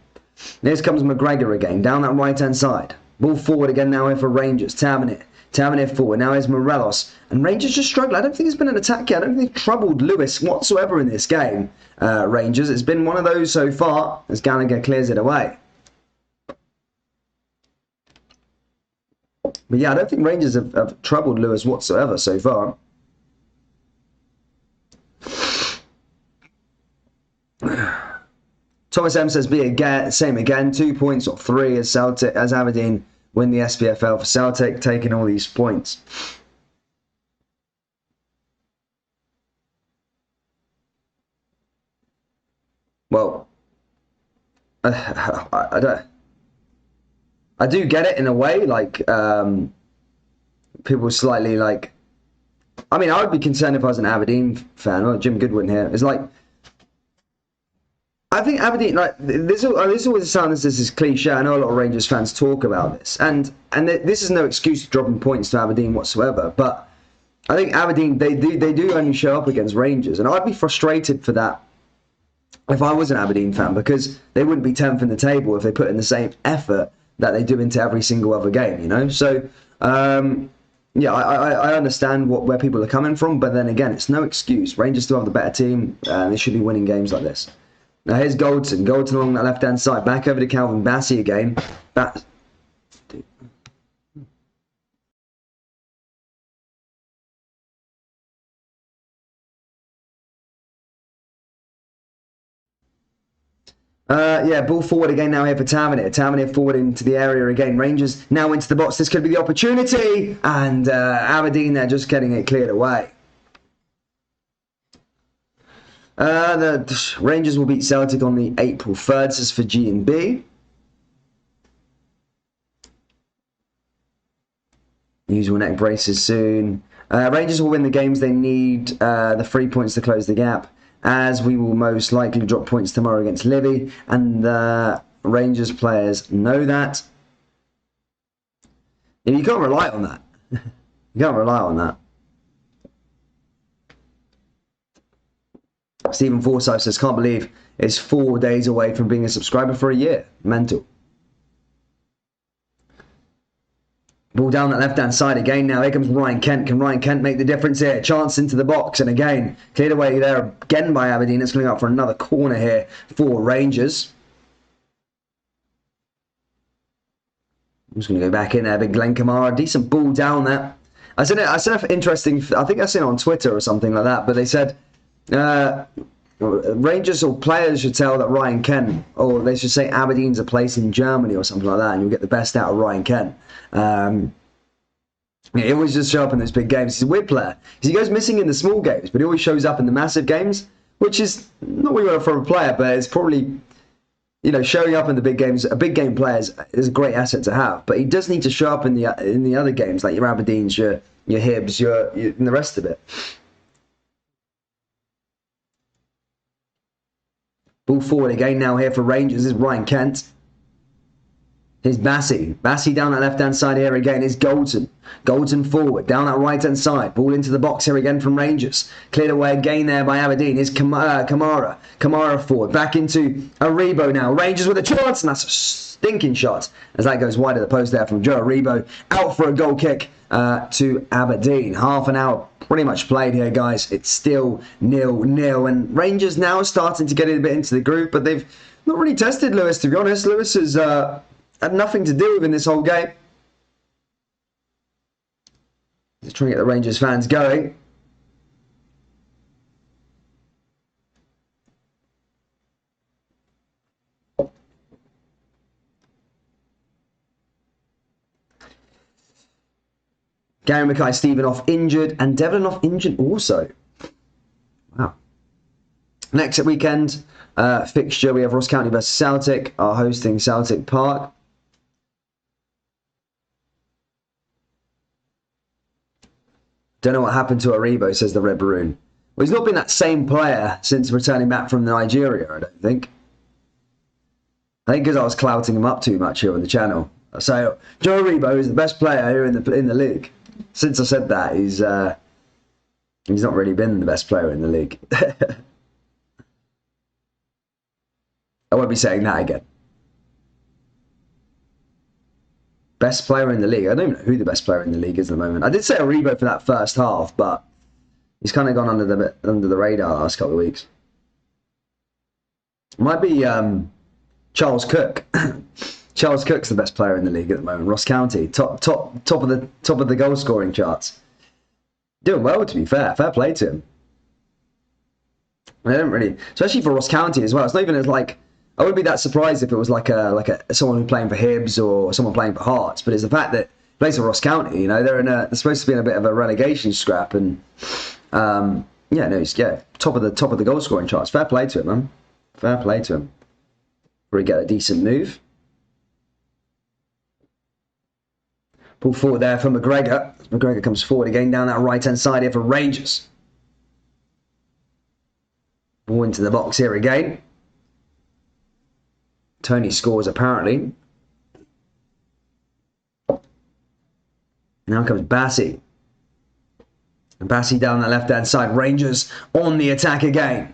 Here comes McGregor again, down that right-hand side. Ball forward again now here for Rangers. Tavernier forward. Now here's Morelos. And Rangers just struggle. I don't think there's been an attack yet. I don't think they've troubled Lewis whatsoever in this game, Rangers. It's been one of those so far as Gallagher clears it away. But yeah, I don't think Rangers have troubled Lewis whatsoever so far. Thomas M says, same again, 2 points or 3 as Aberdeen win the SPFL for Celtic, taking all these points. Well, I do get it in a way, like people slightly like. I mean, I would be concerned if I was an Aberdeen fan. Or Jim Goodwin here. It's like, I think Aberdeen, like this always sounds this is cliche. I know a lot of Rangers fans talk about this, and this is no excuse for dropping points to Aberdeen whatsoever. But I think Aberdeen they do only show up against Rangers, and I'd be frustrated for that if I was an Aberdeen fan, because they wouldn't be 10th in the table if they put in the same effort that they do into every single other game, you know. So yeah, I understand where people are coming from, but then again, it's no excuse. Rangers still have the better team, and they should be winning games like this. Now here's Goldson along that left-hand side, back over to Calvin Bassey again. Yeah, ball forward again now here for Tavernier. Tavernier forward into the area again. Rangers now into the box. This could be the opportunity, and Aberdeen they're just getting it cleared away. The Rangers will beat Celtic on the April 3rd. This is for G and B. Usual neck braces soon. Rangers will win the games they need, the 3 points to close the gap, as we will most likely drop points tomorrow against Livy, and the Rangers players know that. You can't rely on that. You can't rely on that. Stephen Forsyth says, can't believe it's 4 days away from being a subscriber for a year. Mental. Ball down that left-hand side again now. Here comes Ryan Kent. Can Ryan Kent make the difference here? Chance into the box. And again, cleared away there again by Aberdeen. It's going out for another corner here for Rangers. I'm just going to go back in there. Big Glenn Kamara. Decent ball down there. I seen an interesting, I think I seen it on Twitter or something like that, but they said Rangers or players should tell that Ryan Kent, or they should say Aberdeen's a place in Germany or something like that, and you'll get the best out of Ryan Kent. He always just show up in those big games. He's a weird player. He goes missing in the small games, but he always shows up in the massive games, which is not what you want from a player, but it's probably, you know, showing up in the big games. A big game player is a great asset to have, but he does need to show up in the other games, like your Aberdeens, your Hibs, and the rest of it. Ball forward again now here for Rangers is Ryan Kent. Here's Bassey. Bassey down that left-hand side here again is Goldson. Goldson forward, down that right-hand side. Ball into the box here again from Rangers. Cleared away again there by Aberdeen. Here's Kamara. Kamara forward. Back into Aribo now. Rangers with a chance, and that's a stinking shot as that goes wide of the post there from Joe Aribo. Out for a goal kick to Aberdeen. Half an hour pretty much played here, guys. It's still 0-0, and Rangers now starting to get a bit into the group, but they've not really tested Lewis, to be honest. Lewis has had nothing to do with in this whole game. Just trying to get the Rangers fans going. Gary Mackay-Stevenoff injured, and Devlinoff injured also. Wow. Next weekend fixture, we have Ross County versus Celtic, are hosting Celtic Park. Don't know what happened to Aribo, says the Red Baroon. Well, he's not been that same player since returning back from Nigeria, I don't think. I think because I was clouting him up too much here on the channel. So, Joe Aribo is the best player here in the league. Since I said that, he's not really been the best player in the league. I won't be saying that again. Best player in the league. I don't even know who the best player in the league is at the moment. I did say Aribo for that first half, but he's kind of gone under the radar the last couple of weeks. Might be Charles Cook. Charles Cook's the best player in the league at the moment. Ross County, top of the goal scoring charts. Doing well, to be fair. Fair play to him. I don't really, especially for Ross County as well. It's not even as like, I wouldn't be that surprised if it was like someone who's playing for Hibs or someone playing for Hearts. But it's the fact that he plays for Ross County. You know, they're supposed to be in a bit of a relegation scrap, and he's top of the goal scoring charts. Fair play to him, man. Fair play to him. Probably get a decent move. Pull forward there for McGregor. McGregor comes forward again down that right-hand side here for Rangers. Ball into the box here again. Tony scores apparently. Now comes Bassi. And Bassi down that left-hand side. Rangers on the attack again.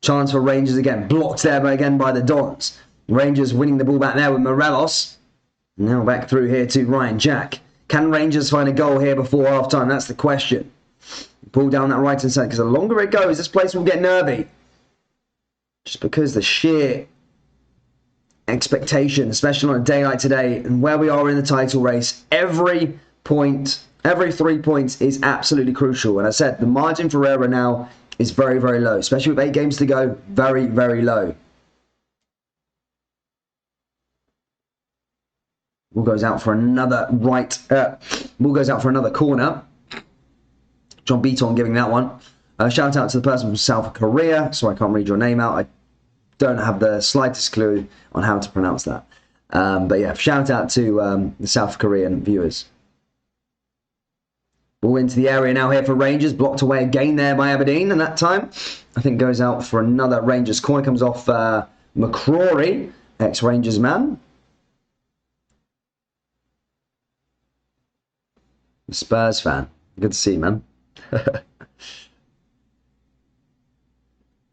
Chance for Rangers again. Blocked there again by the Dons. Rangers winning the ball back there with Morelos. Now back through here to Ryan Jack. Can Rangers find a goal here before half-time? That's the question. Pull down that right-hand side, because the longer it goes, this place will get nervy. Just because the sheer expectation, especially on a day like today, and where we are in the title race, every 3 points is absolutely crucial. And I said, the margin for error now is very, very low, especially with 8 games to go, very, very low. Ball goes out for another ball goes out for another corner. John Beaton giving that one. Shout out to the person from South Korea. Sorry, I can't read your name out. I don't have the slightest clue on how to pronounce that. But yeah, shout out to the South Korean viewers. Ball into the area now here for Rangers. Blocked away again there by Aberdeen. And that time, I think goes out for another Rangers corner. Comes off McCrory, ex-Rangers man. Spurs fan. Good to see, man.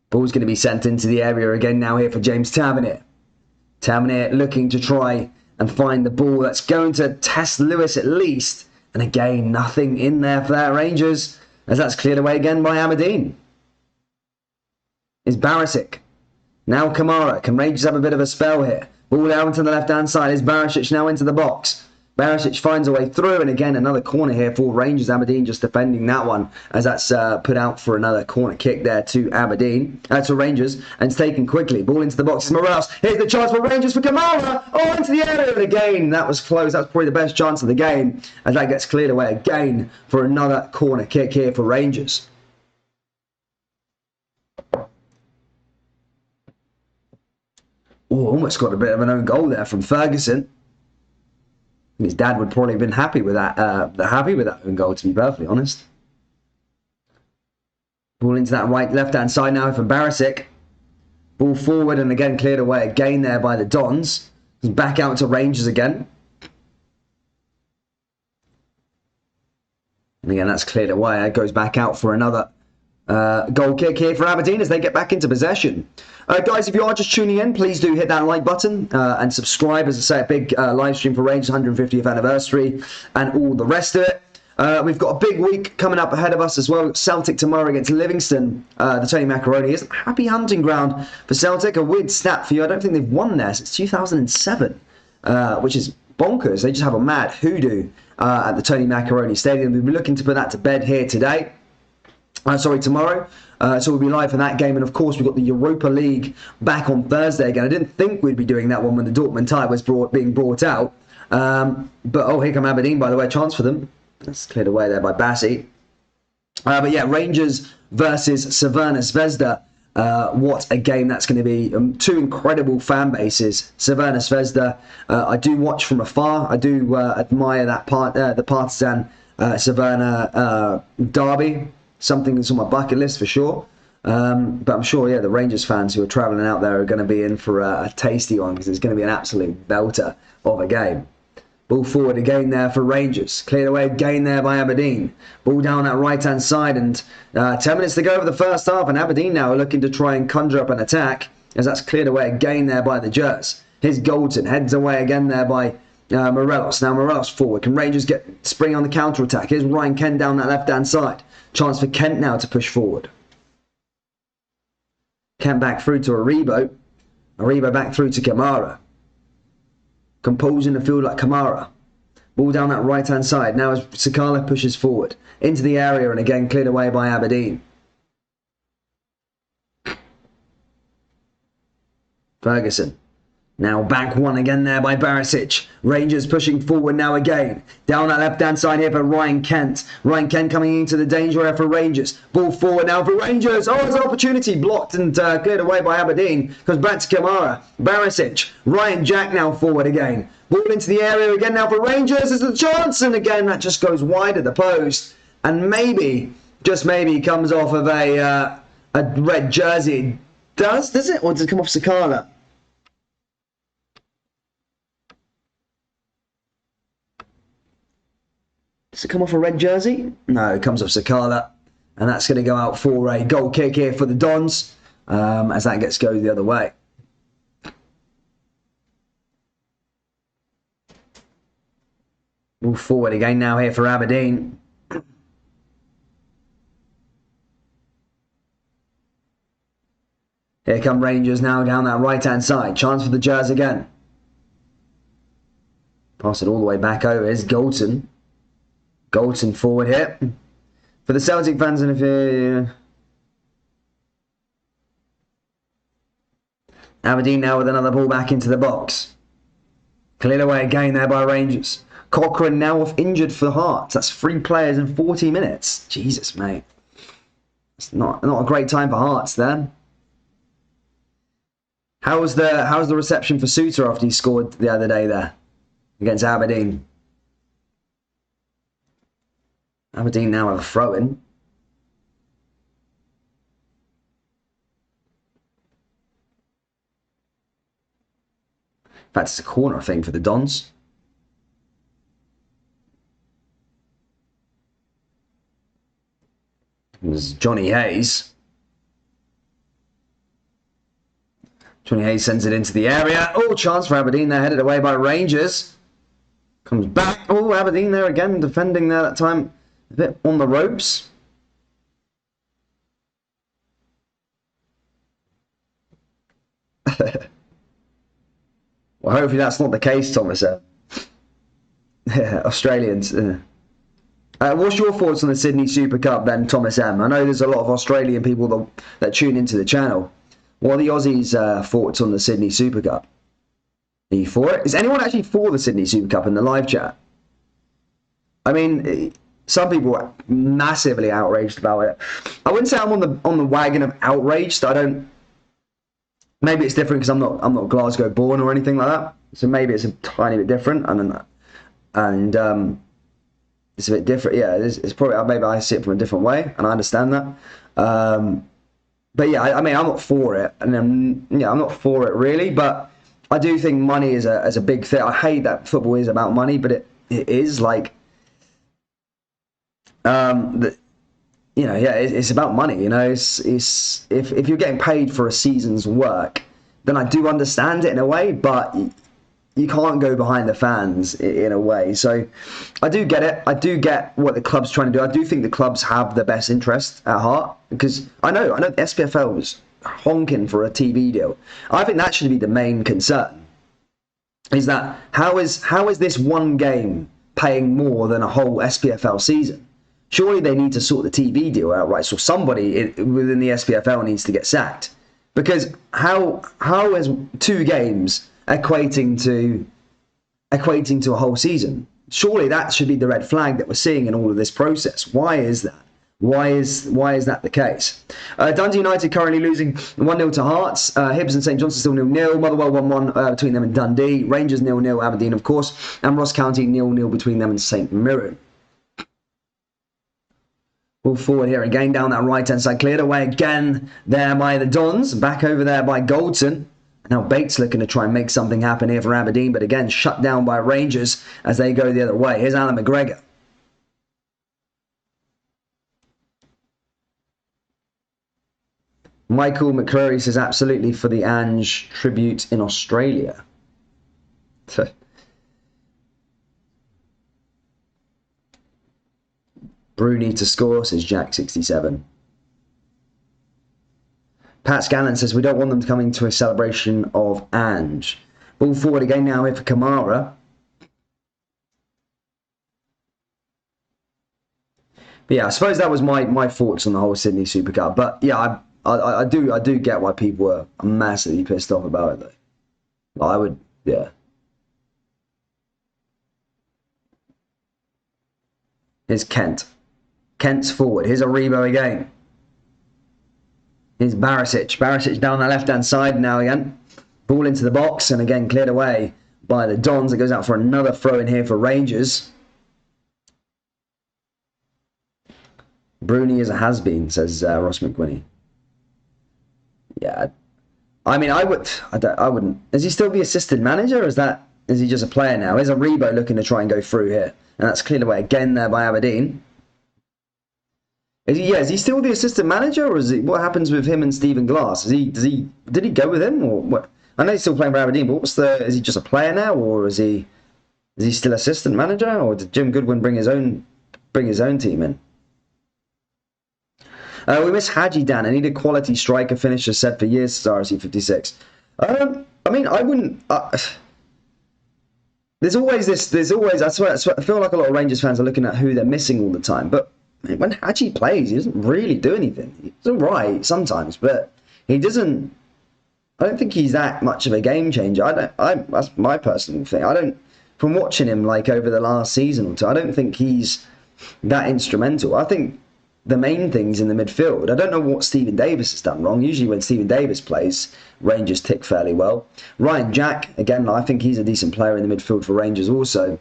Ball's going to be sent into the area again now here for James Tavernier. Tavernier looking to try and find the ball that's going to test Lewis at least. And again, nothing in there for that Rangers, as that's cleared away again by Aberdeen. Is Barisic. Now Kamara. Can Rangers have a bit of a spell here? Ball down to the left-hand side. Is Barisic now into the box? Barisic finds a way through, and again another corner here for Rangers. Aberdeen just defending that one, as that's put out for another corner kick there to to Rangers, and it's taken quickly. Ball into the box. Morelos. Here's the chance for Rangers for Kamara. Oh, into the area, and again that was close. That's probably the best chance of the game, as that gets cleared away again for another corner kick here for Rangers. Oh, almost got a bit of an own goal there from Ferguson. His dad would probably have been happy with that own goal, to be perfectly honest. Ball into that left-hand side now for Barisic. Ball forward and again cleared away again there by the Dons. Back out to Rangers again. And again, that's cleared away. It goes back out for another goal kick here for Aberdeen as they get back into possession. Guys, if you are just tuning in, please do hit that like button and subscribe. As I say, a big live stream for Rangers 150th anniversary and all the rest of it. We've got a big week coming up ahead of us as well. Celtic tomorrow against Livingston. The Tony Macaroni is a happy hunting ground for Celtic. A weird stat for you. I don't think they've won there since 2007, which is bonkers. They just have a mad hoodoo at the Tony Macaroni Stadium. We'll be looking to put that to bed here today. Tomorrow. So we'll be live for that game. And of course, we've got the Europa League back on Thursday again. I didn't think we'd be doing that one when the Dortmund tie was being brought out. But oh, here come Aberdeen, by the way. Chance for them. That's cleared away there by Bassi. But yeah, Rangers versus Crvena Zvezda. What a game that's going to be. Two incredible fan bases. Crvena Zvezda, I do watch from afar. I do admire that the Partizan Crvena derby. Something that's on my bucket list for sure. But I'm sure, yeah, the Rangers fans who are travelling out there are going to be in for a tasty one, because it's going to be an absolute belter of a game. Ball forward again there for Rangers. Cleared away again there by Aberdeen. Ball down that right-hand side, and 10 minutes to go over the first half, and Aberdeen now are looking to try and conjure up an attack, as that's cleared away again there by the Jers. Here's Goldson, heads away again there by Morelos. Now Morelos forward. Can Rangers get spring on the counter-attack? Here's Ryan Kent down that left-hand side. Chance for Kent now to push forward. Kent back through to Aribo. Aribo back through to Kamara. Composing the field like Kamara. Ball down that right-hand side. Now as Sakala pushes forward into the area, and again cleared away by Aberdeen. Ferguson. Now back one again there by Barisic. Rangers pushing forward now again. Down that left-hand side here for Ryan Kent. Ryan Kent coming into the danger area for Rangers. Ball forward now for Rangers. Oh, there's an opportunity. Blocked and cleared away by Aberdeen. Comes back to Kamara. Barisic. Ryan Jack now forward again. Ball into the area again now for Rangers. There's a chance. And again, that just goes wide of the post. And maybe, just maybe, comes off of a red jersey. Does it? Or does it come off Sakala? Does it come off a red jersey? No, it comes off Sakala. And that's going to go out for a goal kick here for the Dons, as that gets go the other way. Move forward again now here for Aberdeen. Here come Rangers now down that right-hand side. Chance for the Jers again. Pass it all the way back over. Here's Goldson. Goldson forward here. For the Celtic fans, and if you... Aberdeen now with another ball back into the box. Cleared away again there by Rangers. Cochrane now off injured for Hearts. That's 3 players in 40 minutes. Jesus, mate. It's not a great time for Hearts then. How's the reception for Suter after he scored the other day there against Aberdeen? Aberdeen now have a throw-in. In fact, it's a corner, I think, for the Dons. It was Johnny Hayes. Johnny Hayes sends it into the area. Oh, chance for Aberdeen. They're headed away by Rangers. Comes back. Oh, Aberdeen there again, defending there that time. A bit on the ropes. Well, hopefully that's not the case, Thomas. Australians. What's your thoughts on the Sydney Super Cup then, Thomas M? I know there's a lot of Australian people that tune into the channel. What are the Aussies' thoughts on the Sydney Super Cup? Are you for it? Is anyone actually for the Sydney Super Cup in the live chat? I mean, some people are massively outraged about it. I wouldn't say I'm on the wagon of outraged. I don't. Maybe it's different because I'm not Glasgow born or anything like that. So maybe it's a tiny bit different. And it's a bit different. Yeah, it's probably, maybe I see it from a different way, and I understand that. But yeah, I mean, I'm not for it, and I'm not for it really. But I do think money is a big thing. I hate that football is about money, but it is like, it's about money. You know, it's if you're getting paid for a season's work, then I do understand it in a way, but you can't go behind the fans in a way. So I do get it. I do get what the club's trying to do. I do think the clubs have the best interest at heart, because I know the SPFL was honking for a TV deal. I think that should be the main concern. Is that how is this one game paying more than a whole SPFL season? Surely they need to sort the TV deal out, right? So somebody within the SPFL needs to get sacked, because how is 2 games equating to a whole season? surely that should be the red flag that we're seeing in all of this process. Why is that? Why is that the case? Dundee United currently losing 1-0 to Hearts. Hibs and St Johnstone still 0-0. Motherwell 1-1 between them and Dundee. Rangers 0-0, Aberdeen of course. And Ross County 0-0 between them and St Mirren. Ball forward here again down that right-hand side. Cleared away again there by the Dons. Back over there by Goldson. Now Bates looking to try and make something happen here for Aberdeen. But again, shut down by Rangers as they go the other way. Here's Alan McGregor. Michael McCrory says absolutely for the Ange tribute in Australia. Bruni to score, says Jack67. Pat Scanlon says we don't want them coming to a celebration of Ange. Ball forward again now here for Kamara. But yeah, I suppose that was my thoughts on the whole Sydney Super Cup. But yeah, I do get why people were massively pissed off about it though. I would, yeah. Here's Kent. Kent's forward. Here's Aribo again. Here's Barisic. Barisic down the left-hand side now again. Ball into the box and again cleared away by the Dons. It goes out for another throw in here for Rangers. Bruni is a has-been, says Ross McWhinney. Yeah, I mean, I wouldn't. Is he still the assistant manager, or is he just a player now? Here's Aribo looking to try and go through here, and that's cleared away again there by Aberdeen. Is he still the assistant manager, or what happens with him and Stephen Glass? Did he go with him, or what? I know he's still playing for Aberdeen, but is he just a player now, or is he still assistant manager, or did Jim Goodwin bring his own team in? We miss Haji Dan. I need a quality striker finisher said for years, RC56. I mean, I wouldn't. There's always. I swear, I feel like a lot of Rangers fans are looking at who they're missing all the time. But when Haji plays, he doesn't really do anything. He's all right sometimes, but he doesn't. I don't think he's that much of a game changer. That's my personal thing. From watching him like over the last season or two, I don't think he's that instrumental. I think the main things in the midfield. I don't know what Stephen Davis has done wrong. Usually when Stephen Davis plays, Rangers tick fairly well. Ryan Jack, again, I think he's a decent player in the midfield for Rangers also.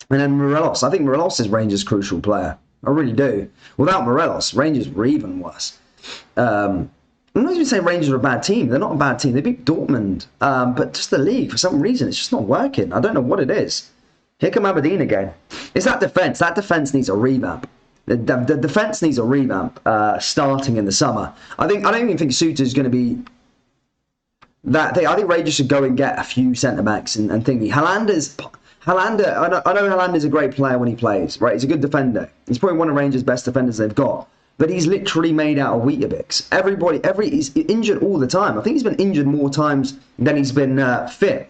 And then Morelos. I think Morelos is Rangers' crucial player. I really do. Without Morelos, Rangers were even worse. I'm not even saying Rangers are a bad team. They're not a bad team. They beat Dortmund. But just the league, for some reason, it's just not working. I don't know what it is. Here come Aberdeen again. It's that defence. That defence needs a revamp. The defence needs a revamp starting in the summer. I don't even think Souttar's going to be that thing. I think Rangers should go and get a few centre-backs and thingy. Helander, I know Helander's a great player when he plays, right? He's a good defender. He's probably one of Rangers' best defenders they've got. But he's literally made out of Weetabix. He's injured all the time. I think he's been injured more times than he's been fit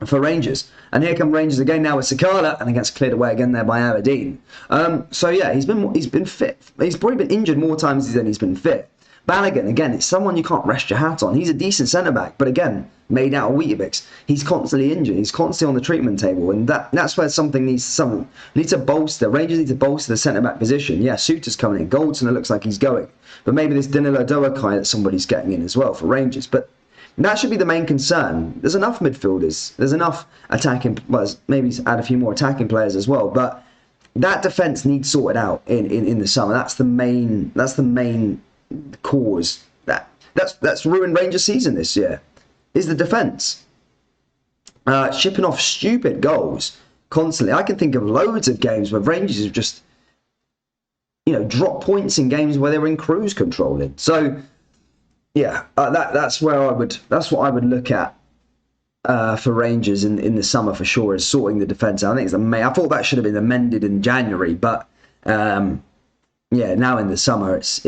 for Rangers. And here come Rangers again now with Sakala, and it gets cleared away again there by Aberdeen. So yeah, he's been fit. He's probably been injured more times than he's been fit. Balogun, again, it's someone you can't rest your hat on. He's a decent centre-back, but again, made out of Weetabix. He's constantly injured. He's constantly on the treatment table, and that's where something needs to bolster. Rangers need to bolster the centre-back position. Yeah, Souttar's coming in. Goldson, it looks like he's going. But maybe this Danilo Doakai that somebody's getting in as well for Rangers. But that should be the main concern. There's enough midfielders. There's enough attacking. Well, maybe add a few more attacking players as well. But that defence needs sorted out in the summer. That's the main cause. That's ruined Rangers' season this year. Is the defence shipping off stupid goals constantly. I can think of loads of games where Rangers have just dropped points in games where they were in cruise control in. So. Yeah, that's what I would look at for Rangers in the summer for sure, is sorting the defence out. I think I thought that should have been amended in January, but yeah, now in the summer it's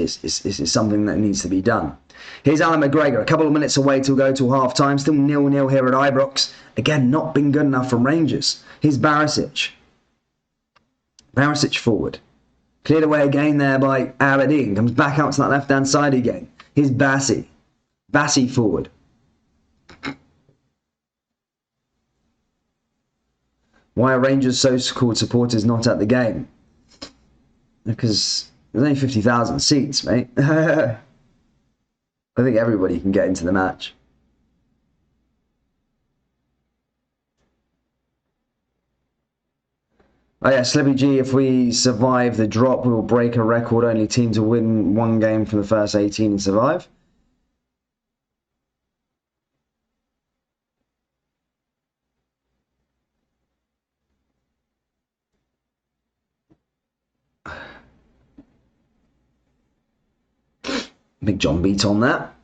something that needs to be done. Here's Alan McGregor, a couple of minutes away to go till half time, still 0-0 here at Ibrox. Again, not been good enough from Rangers. Here's Barisic. Barisic forward. Cleared away again there by Aberdeen. Comes back out to that left-hand side again. Here's Bassi. Bassi forward. Why are Rangers so-called supporters not at the game? Because there's only 50,000 seats, mate. I think everybody can get into the match. Oh yeah, Slippy G, if we survive the drop, we will break a record. Only team to win one game from the first 18 and survive. Big John beat on that.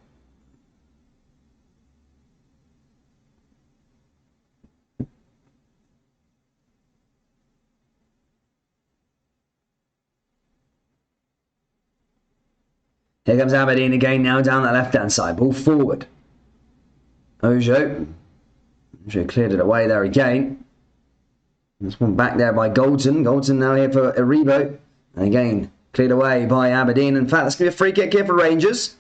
Here comes Aberdeen again now down that left-hand side. Ball forward. Ojo cleared it away there again. This one back there by Goldson. Goldson now here for Aribo. And again, cleared away by Aberdeen. In fact, that's going to be a free kick here for Rangers.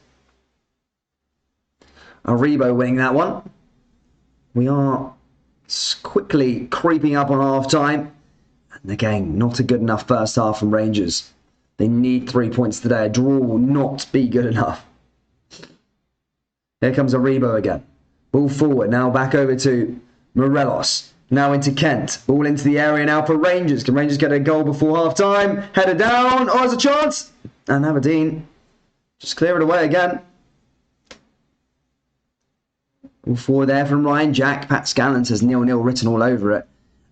Aribo winning that one. We are quickly creeping up on half-time. And again, not a good enough first half from Rangers. They need 3 points today. A draw will not be good enough. Here comes Aribo again. Ball forward. Now back over to Morelos. Now into Kent. Ball into the area now for Rangers. Can Rangers get a goal before half-time? Header down. Oh, there's a chance. And Aberdeen just clear it away again. Ball forward there from Ryan Jack. Pat Scanlon says 0-0 written all over it.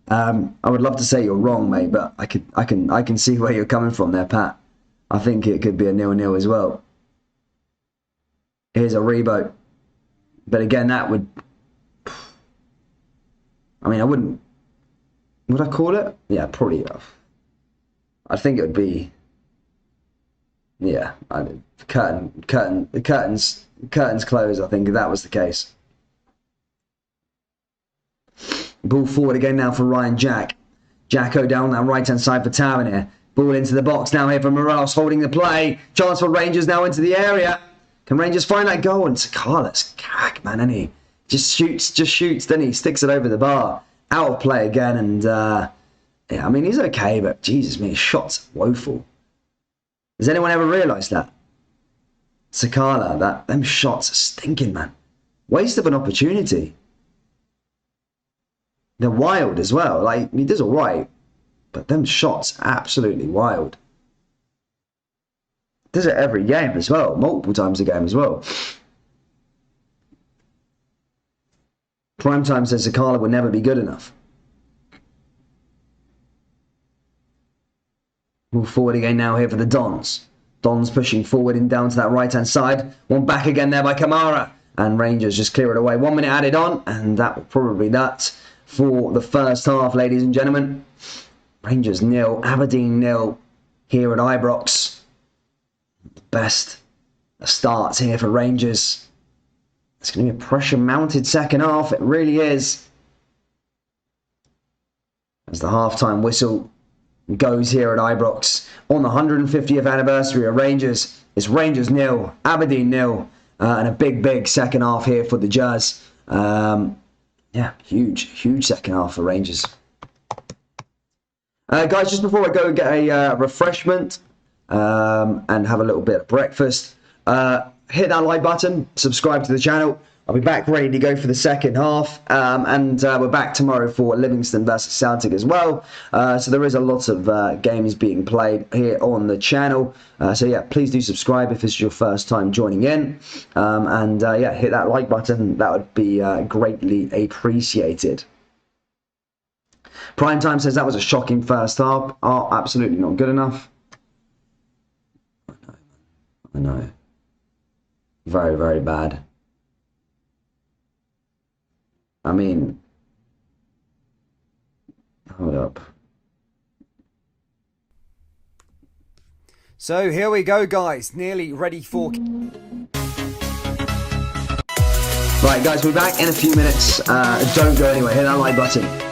I would love to say you're wrong, mate, but I can see where you're coming from there, Pat. I think it could be a 0-0 as well. Here's a Rebo. But again, that would... I mean, I wouldn't... Would I call it? Yeah, probably. I think it would be... Yeah, the curtains close, I think, if that was the case. Ball forward again now for Ryan Jack. Jacko down that right-hand side for Tavernier. Ball into the box now here for Morelos holding the play. Chance for Rangers now into the area. Can Rangers find that goal? And Sakala's cack, man, and he just shoots, then he sticks it over the bar. Out of play again, and yeah, I mean, he's okay, but Jesus me, his shot's woeful. Has anyone ever realised that? Sakala, them shots are stinking, man. Waste of an opportunity. They're wild as well. Like, he does all right, but them shots absolutely wild. Does it every game as well, multiple times a game as well. Primetime says Sakala will never be good enough. Move forward again now here for the Dons. Dons pushing forward and down to that right-hand side. One back again there by Kamara. And Rangers just clear it away. 1 minute added on, and that will probably be that for the first half, ladies and gentlemen. Rangers 0, Aberdeen 0 here at Ibrox. Best starts here for Rangers. It's going to be a pressure-mounted second half. It really is. As the half-time whistle goes here at Ibrox on the 150th anniversary of Rangers. It's Rangers 0, Aberdeen 0, and a big second half here for the Jazz. Yeah, huge second half for Rangers. Guys, just before I go and get a refreshment and have a little bit of breakfast, hit that like button, subscribe to the channel. I'll be back ready to go for the second half, and we're back tomorrow for Livingston versus Celtic as well. So there is a lot of games being played here on the channel. So yeah, please do subscribe if this is your first time joining in, and yeah, hit that like button. That would be greatly appreciated. Primetime says that was a shocking first half. Oh, absolutely not good enough. I know. Very bad. I mean, hold up. So here we go, guys. Nearly ready for... Right, guys, we're back in a few minutes. Don't go anywhere. Hit that like button.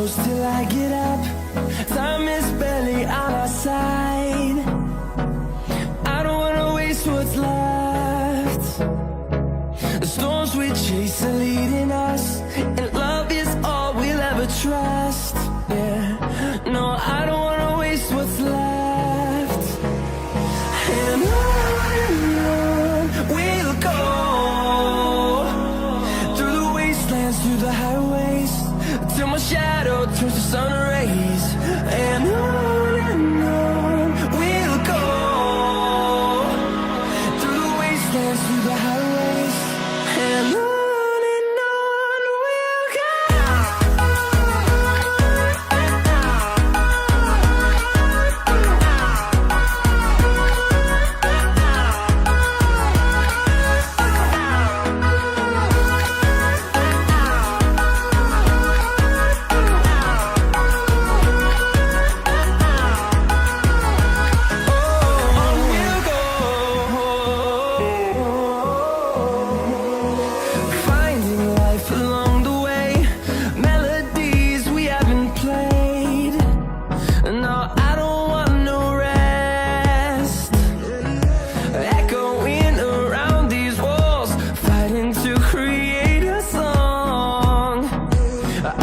close till I get up. Time is barely on our side. I don't wanna waste what's left. The storms we chase are leading us, and love is all we'll ever trust. Yeah, no, I don't wanna waste what's left. And on we'll go, through the wastelands, through the highways, till my shadow turns to sun rays. And on we'll go, through the wastelands, through the highways, and on we'll go. Finding life along the way, melodies we haven't played. No, I don't want no rest. Echoing around these walls, fighting to create a song.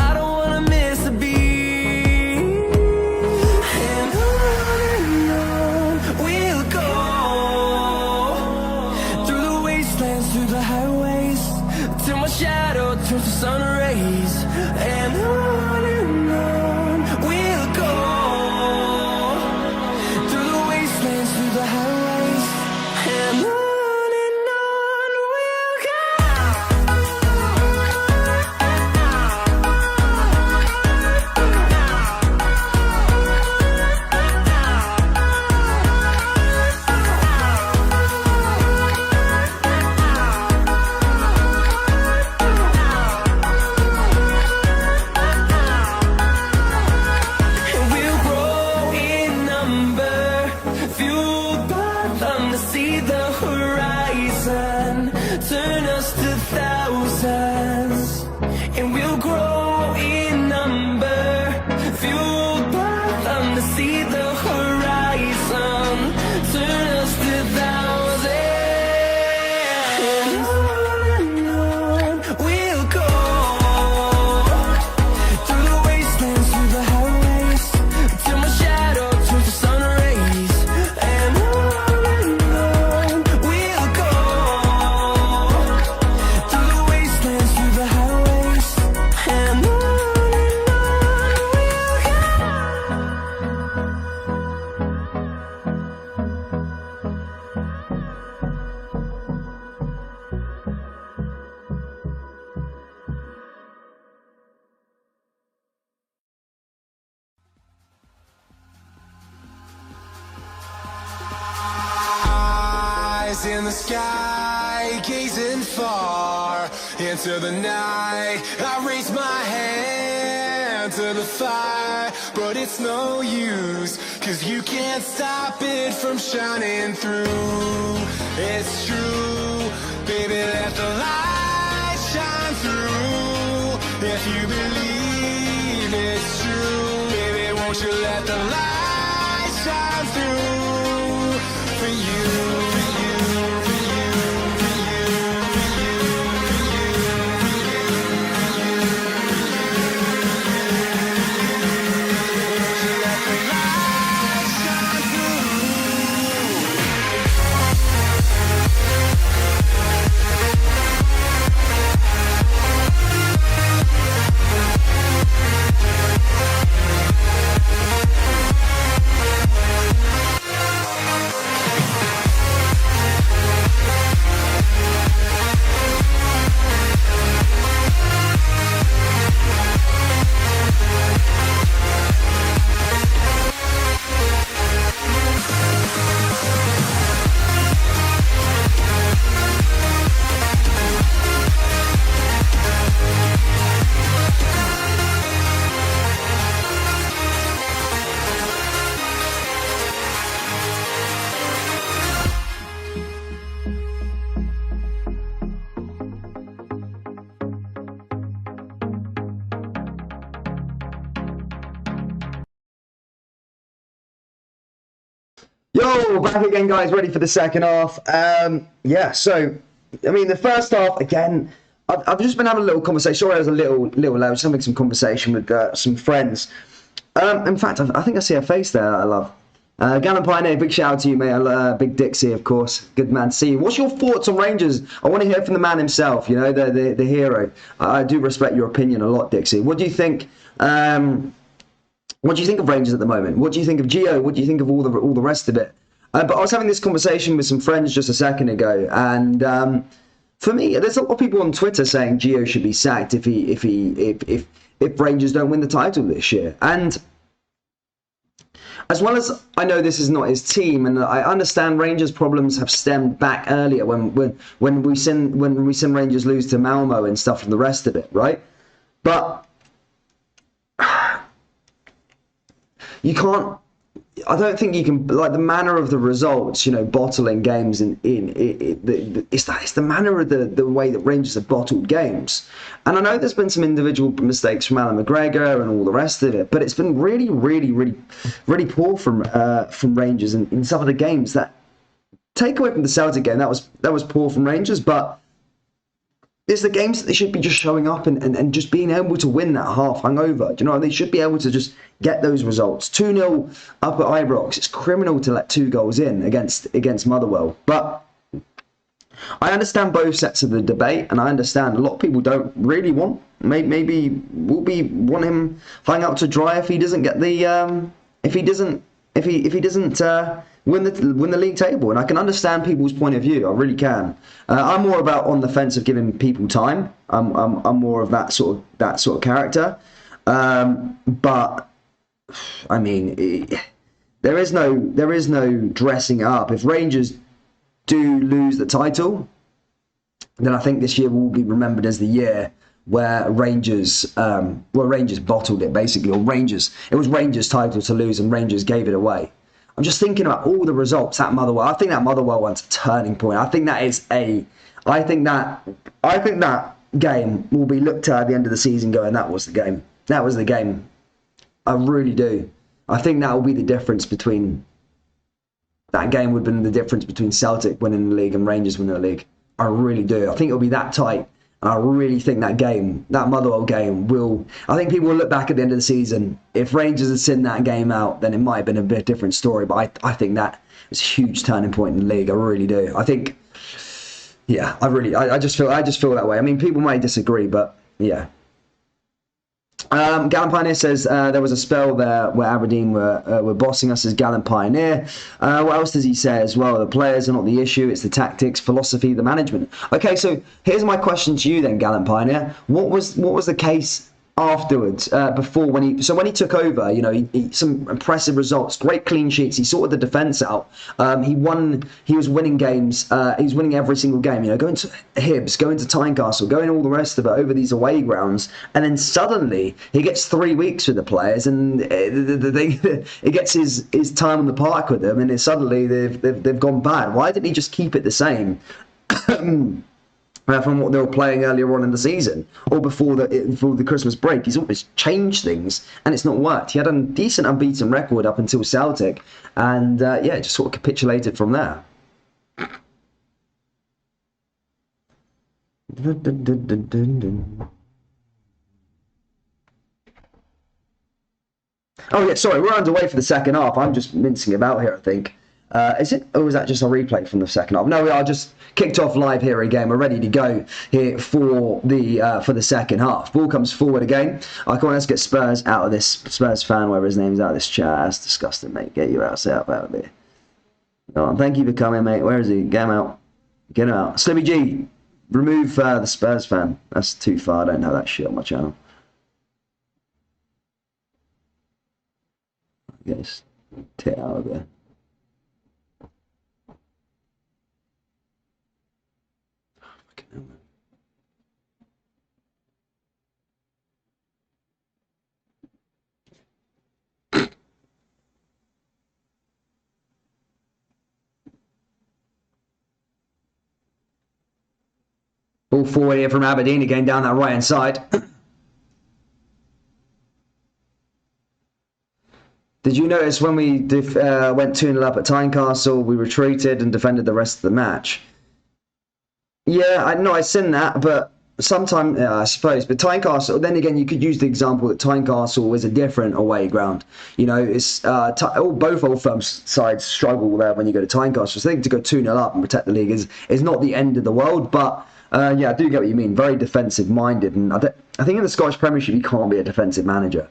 I don't wanna miss a beat. And on we'll go, through the wastelands, through the highways, till my shadow turns to sun rays. And on we'll go, through the wastelands, through the highways, and on we'll go. And we'll grow in number, fueled by them to see the horizon, turn us to thousands. And we'll grow in number, fueled by them to see the horizon, turn us to thousands. And on we'll go, through the wastelands, through the highways, till my shadow turns to sun rays. And on we'll go, through the wastelands, through the highways, and on we'll go. Eyes in the sky, gazing far into the night. I raise my hand to the fire, but it's no use, 'cause you can't stop it from shining through. It's true, baby, let the light shine through. If you believe it's true, baby, won't you let the light shine through for you, for you, for you, for you, for you, for you, for you, won't you let the light shine through? Yo, back again, guys. Ready for the second half. Yeah. So, I mean, the first half again. I've just been having a little conversation. Sorry, I was a little loud. Just having some conversation with some friends. In fact, I think I see a face there that I love. Gavin Pioneer, big shout out to you, mate. Big Dixie, of course. Good man to see you. What's your thoughts on Rangers? I want to hear from the man himself. You know, the hero. I do respect your opinion a lot, Dixie. What do you think? What do you think of Rangers at the moment? What do you think of Gio? What do you think of all the rest of it? But I was having this conversation with some friends just a second ago, and for me, there's a lot of people on Twitter saying Gio should be sacked if Rangers don't win the title this year. And as well as I know this is not his team, and I understand Rangers' problems have stemmed back earlier when we seen Rangers lose to Malmo and stuff and the rest of it, right? But you can't. I don't think you can, like, the manner of the results, you know, bottling games it's the manner of the way that Rangers have bottled games. And I know there's been some individual mistakes from Alan McGregor and all the rest of it, but it's been really, really, really, really poor from Rangers in some of the games. That take away from the Celtic game, that was poor from Rangers, but it's the games that they should be just showing up and just being able to win that half hungover. Do you know, they should be able to just get those results. 2-0 up at Ibrox. It's criminal to let 2 goals in against Motherwell. But I understand both sets of the debate, and I understand a lot of people don't really want. Maybe want him hung out to dry if he doesn't get the if he doesn't win the league table, and I can understand people's point of view. I really can. I'm more about on the fence of giving people time. I'm more of that sort of character. But I mean, there is no dressing up. If Rangers do lose the title, then I think this year will be remembered as the year where Rangers bottled it, basically, or it was Rangers' title to lose and Rangers gave it away. I'm just thinking about all the results at Motherwell. I think that Motherwell one's a turning point. I think that game will be looked at the end of the season going, that was the game. That was the game. I really do. I think that will be the difference between, that game would have been the difference between Celtic winning the league and Rangers winning the league. I really do. I think it'll be that tight. And I really think that Motherwell game I think people will look back at the end of the season. If Rangers had seen that game out, then it might have been a bit different story. But I think that was a huge turning point in the league. I really do. I think, yeah, I just feel that way. I mean, people might disagree, but yeah. Gallant Pioneer says there was a spell there where Aberdeen were bossing us as Gallant Pioneer. What else does he say as well? The players are not the issue, it's the tactics, philosophy, the management. Okay, so here's my question to you then, Gallant Pioneer. What was the case afterwards, before when he took over? You know, he some impressive results, great clean sheets. He sorted the defence out. He was winning games. He was winning every single game. You know, going to Hibs, going to Tynecastle, going all the rest of it over these away grounds, and then suddenly he gets 3 weeks with the players, and he gets his time on the park with them, and suddenly they've gone bad. Why didn't he just keep it the same? From what they were playing earlier on in the season or before the Christmas break? He's always changed things and it's not worked. He had a decent unbeaten record up until Celtic, and just sort of capitulated from there. Oh yeah, sorry, we're underway for the second half. I'm just mincing about here, I think. Is it, or is that just a replay from the second half? No, I just kicked off live here again. We're ready to go here for the second half. Ball comes forward again. Come on, let's get Spurs out of this. Spurs fan, whatever his name's, out of this chat. That's disgusting, mate. Get you out of there. Oh, thank you for coming, mate. Where is he? Get him out. Get him out. Slimmy G, remove the Spurs fan. That's too far. I don't know that shit on my channel. Get his tit out of there. Ball forward here from Aberdeen again down that right hand side. Did you notice when we went 2-0 up at Tynecastle, we retreated and defended the rest of the match? Yeah, I've seen that, but sometimes, I suppose. But Tynecastle, then again, you could use the example that Tynecastle was a different away ground. You know, it's both Old Firm sides struggle there when you go to Tynecastle. So I think to go 2-0 up and protect the league is not the end of the world, but yeah, I do get what you mean. Very defensive minded, and I think in the Scottish Premiership you can't be a defensive manager,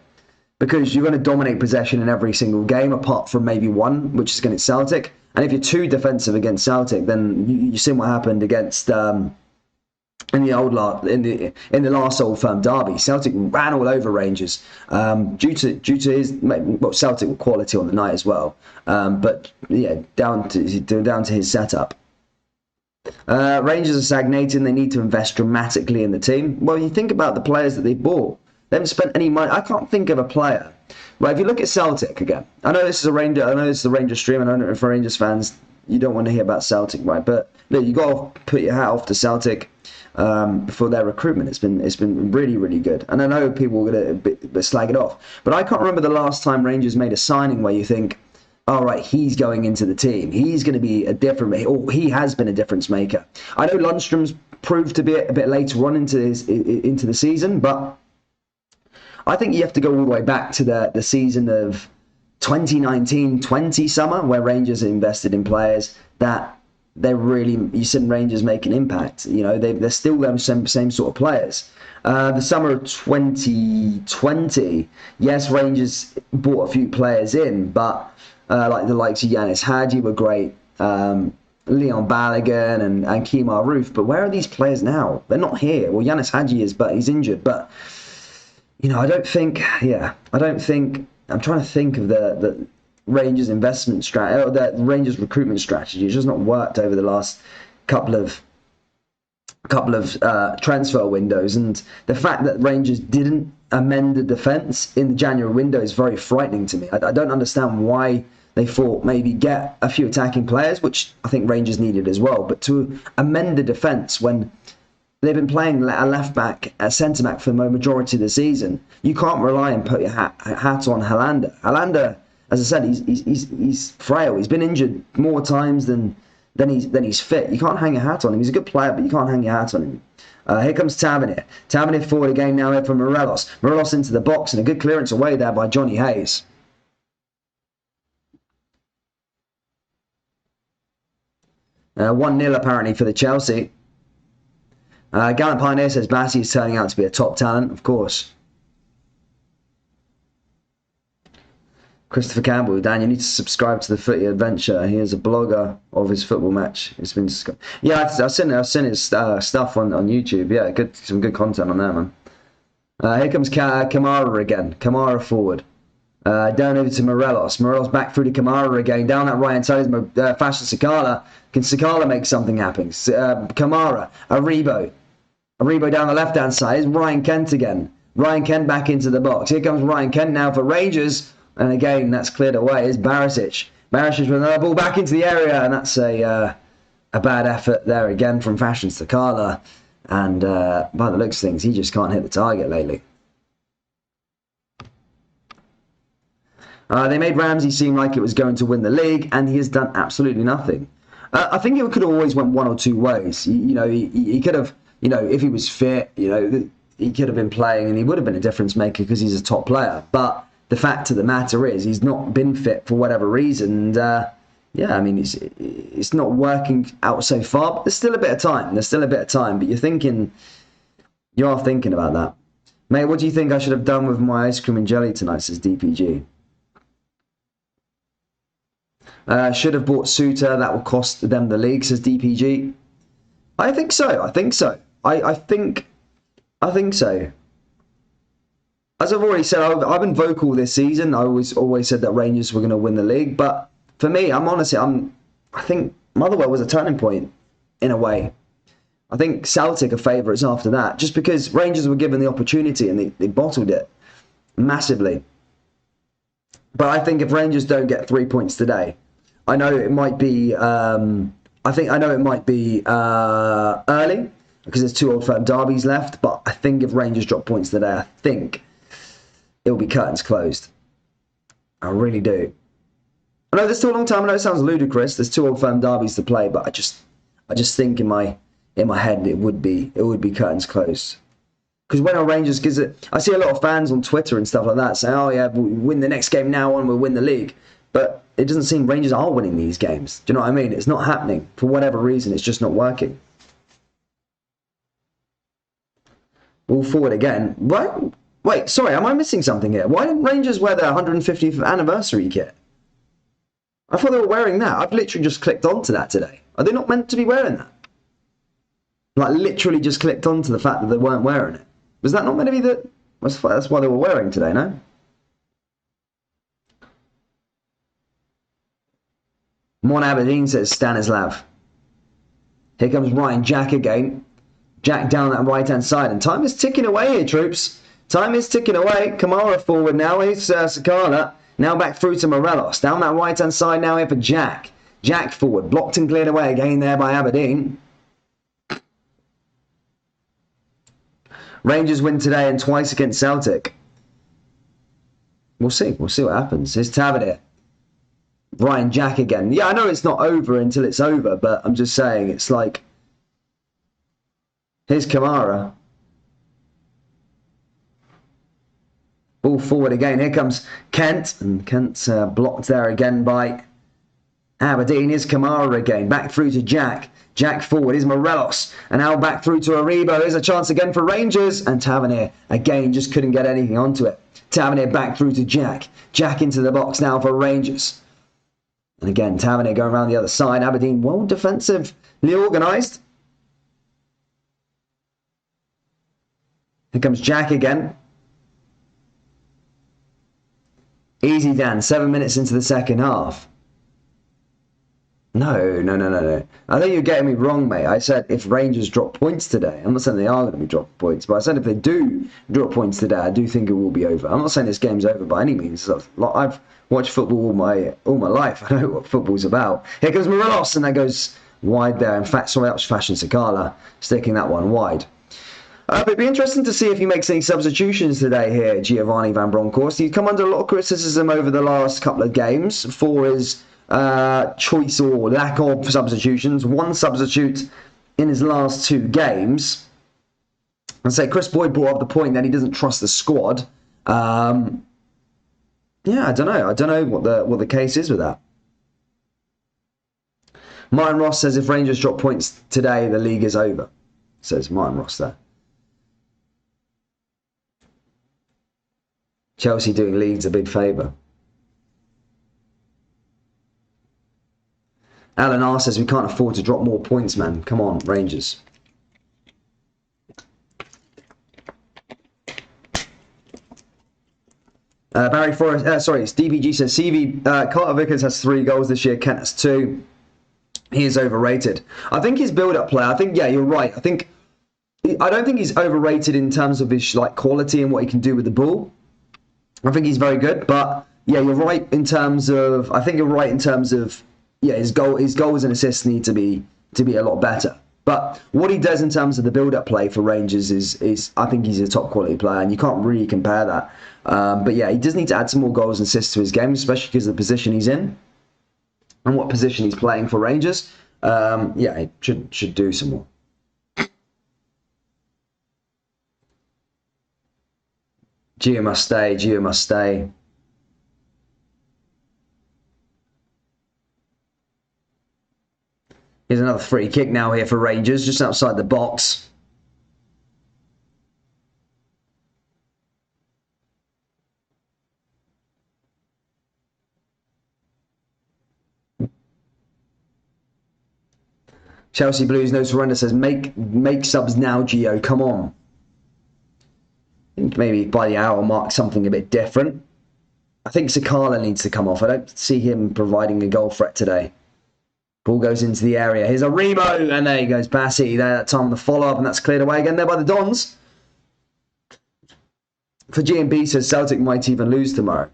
because you're going to dominate possession in every single game, apart from maybe one, which is against Celtic. And if you're too defensive against Celtic, then you seen what happened against in the last Old Firm derby. Celtic ran all over Rangers due to his Celtic quality on the night as well. But yeah, down to his setup. Rangers are stagnating. They need to invest dramatically in the team. Well, you think about the players that they bought. They haven't spent any money. I can't think of a player. Right, if you look at Celtic again, I know this is a Rangers stream, and I don't know if for Rangers fans you don't want to hear about Celtic, right? But look, you got to put your hat off to Celtic for their recruitment. It's been really, really good. And I know people are going to slag it off, but I can't remember the last time Rangers made a signing where you think, all right, he's going into the team. He's going to be a different, or he has been a difference maker. I know Lundstrom's proved to be a bit later on into the season, but I think you have to go all the way back to the season of 2019-20 summer, where Rangers invested in players that you seen Rangers make an impact. You know, they're still them same sort of players. The summer of 2020, yes, Rangers bought a few players in, but like the likes of Yanis Hadji were great. Leon Balogun and Kemar Roof, but where are these players now? They're not here. Well, Yanis Hadji is, but he's injured. But you know, I'm trying to think of the Rangers investment strategy, or the Rangers recruitment strategy. It's just not worked over the last couple of transfer windows, and the fact that Rangers didn't amend the defence in the January window is very frightening to me. I don't understand why they thought maybe get a few attacking players, which I think Rangers needed as well, but to amend the defence when they've been playing a left back, a centre back for the majority of the season. You can't rely and put your hat on Helander. Helander, as I said, he's frail. He's been injured more times than he's fit. You can't hang a hat on him. He's a good player, but you can't hang your hat on him. Here comes Tavernier. Tavernier forward again now here for Morelos. Morelos into the box, and a good clearance away there by Johnny Hayes. 1-0 apparently for the Chelsea. Gallant Pioneer says Bassey is turning out to be a top talent, of course. Christopher Campbell, Dan, you need to subscribe to the Footy Adventure. He is a blogger of his football match. It's been I've seen his stuff on YouTube. Yeah, some good content on there, man. Here comes Kamara again. Kamara forward. Down over to Morelos. Morelos back through to Kamara again. Down that right hand side is Fashion Sakala. Can Sakala make something happen? Kamara, Aribo down the left hand side is Ryan Kent again. Ryan Kent back into the box. Here comes Ryan Kent now for Rangers. And again, that's cleared away. Is Barisic. Barisic with another ball back into the area. And that's a bad effort there again from Fashion Sakala. And by the looks of things, he just can't hit the target lately. They made Ramsey seem like it was going to win the league, and he has done absolutely nothing. I think it could have always went one or two ways. He could have, if he was fit, he could have been playing, and he would have been a difference maker because he's a top player. But the fact of the matter is, he's not been fit for whatever reason. And it's not working out so far. But there's still a bit of time. But you are thinking about that, mate. What do you think I should have done with my ice cream and jelly tonight? Says DPG. Should have bought Suter. That will cost them the league, says DPG. I think so. I think so. As I've already said, I've been vocal this season. I always said that Rangers were going to win the league. But for me, I think Motherwell was a turning point in a way. I think Celtic are favourites after that, just because Rangers were given the opportunity and they bottled it massively. But I think if Rangers don't get 3 points today, I know it might be early because there's 2 Old Firm derbies left. But I think if Rangers drop points today, I think it'll be curtains closed. I really do. I know there's still a long time. I know it sounds ludicrous. There's 2 Old Firm derbies to play, but I just think in my head it would be curtains closed. Because when our Rangers gives it, I see a lot of fans on Twitter and stuff like that saying, "Oh yeah, we'll win the next game now on, we'll win the league." But it doesn't seem Rangers are winning these games. Do you know what I mean? It's not happening for whatever reason. It's just not working. All forward again. Right? Wait, sorry, am I missing something here? Why didn't Rangers wear their 150th anniversary kit? I thought they were wearing that. I've literally just clicked onto that today. Are they not meant to be wearing that? Like, literally just clicked onto the fact that they weren't wearing it. Was that not meant to be the... That's why they were wearing today, no? Mon Aberdeen, says Stanislav. Here comes Ryan Jack again. Jack down that right-hand side. And time is ticking away here, troops. Time is ticking away. Kamara forward now. Here's Sakala. Now back through to Morelos. Down that right-hand side now here for Jack. Jack forward. Blocked and cleared away again there by Aberdeen. Rangers win today and twice against Celtic. We'll see. We'll see what happens. Here's Tavernier. Ryan Jack again. Yeah, I know it's not over until it's over, but I'm just saying it's like... Here's Kamara. Ball forward again. Here comes Kent. And Kent's blocked there again by Aberdeen. Here's Kamara again. Back through to Jack. Jack forward. Here's Morelos. And now back through to Aribo. Here's a chance again for Rangers. And Tavernier again just couldn't get anything onto it. Tavernier back through to Jack. Jack into the box now for Rangers. And again, Tavernier going around the other side. Aberdeen well defensively organised. Here comes Jack again. Easy, Dan. 7 minutes into the second half. No. I think you're getting me wrong, mate. I said if Rangers drop points today. I'm not saying they are going to be dropping points, but I said if they do drop points today, I do think it will be over. I'm not saying this game's over by any means. I've watched football all my life. I know what football's about. Here comes Morelos, and that goes wide there. In fact, sorry, that was Fashion Sakala sticking that one wide. But it'd be interesting to see if he makes any substitutions today here, Giovanni Van Bronckhorst. He's come under a lot of criticism over the last couple of games for his choice or lack of substitutions. 1 substitute in his last 2 games. I'd say Chris Boyd brought up the point that he doesn't trust the squad. Yeah, I don't know. I don't know what the case is with that. Martin Ross says if Rangers drop points today, the league is over. Says Martin Ross there. Chelsea doing Leeds a big favour. Alan R says we can't afford to drop more points, man. Come on, Rangers. Barry Forrest, it's DBG says CV Carter Vickers has 3 goals this year. Kent has 2. He is overrated. I think his build-up play. I think you're right. I don't think he's overrated in terms of his quality and what he can do with the ball. I think he's very good, but yeah, you're right in terms of. I think you're right in terms of his goals and assists need to be a lot better. But what he does in terms of the build-up play for Rangers is I think he's a top quality player, and you can't really compare that. But yeah, he does need to add some more goals and assists to his game, especially because of the position he's in and what position he's playing for Rangers. He should do some more. Gio must stay. Here's another free kick now here for Rangers, just outside the box. Chelsea Blues, no surrender, says make subs now, Gio, come on. I think maybe by the hour mark something a bit different. I think Sakala needs to come off. I don't see him providing a goal threat today. Ball goes into the area. Here's Aribo, and there he goes. Bassey there that time on the follow-up, and that's cleared away again there by the Dons. For G&B says Celtic might even lose tomorrow.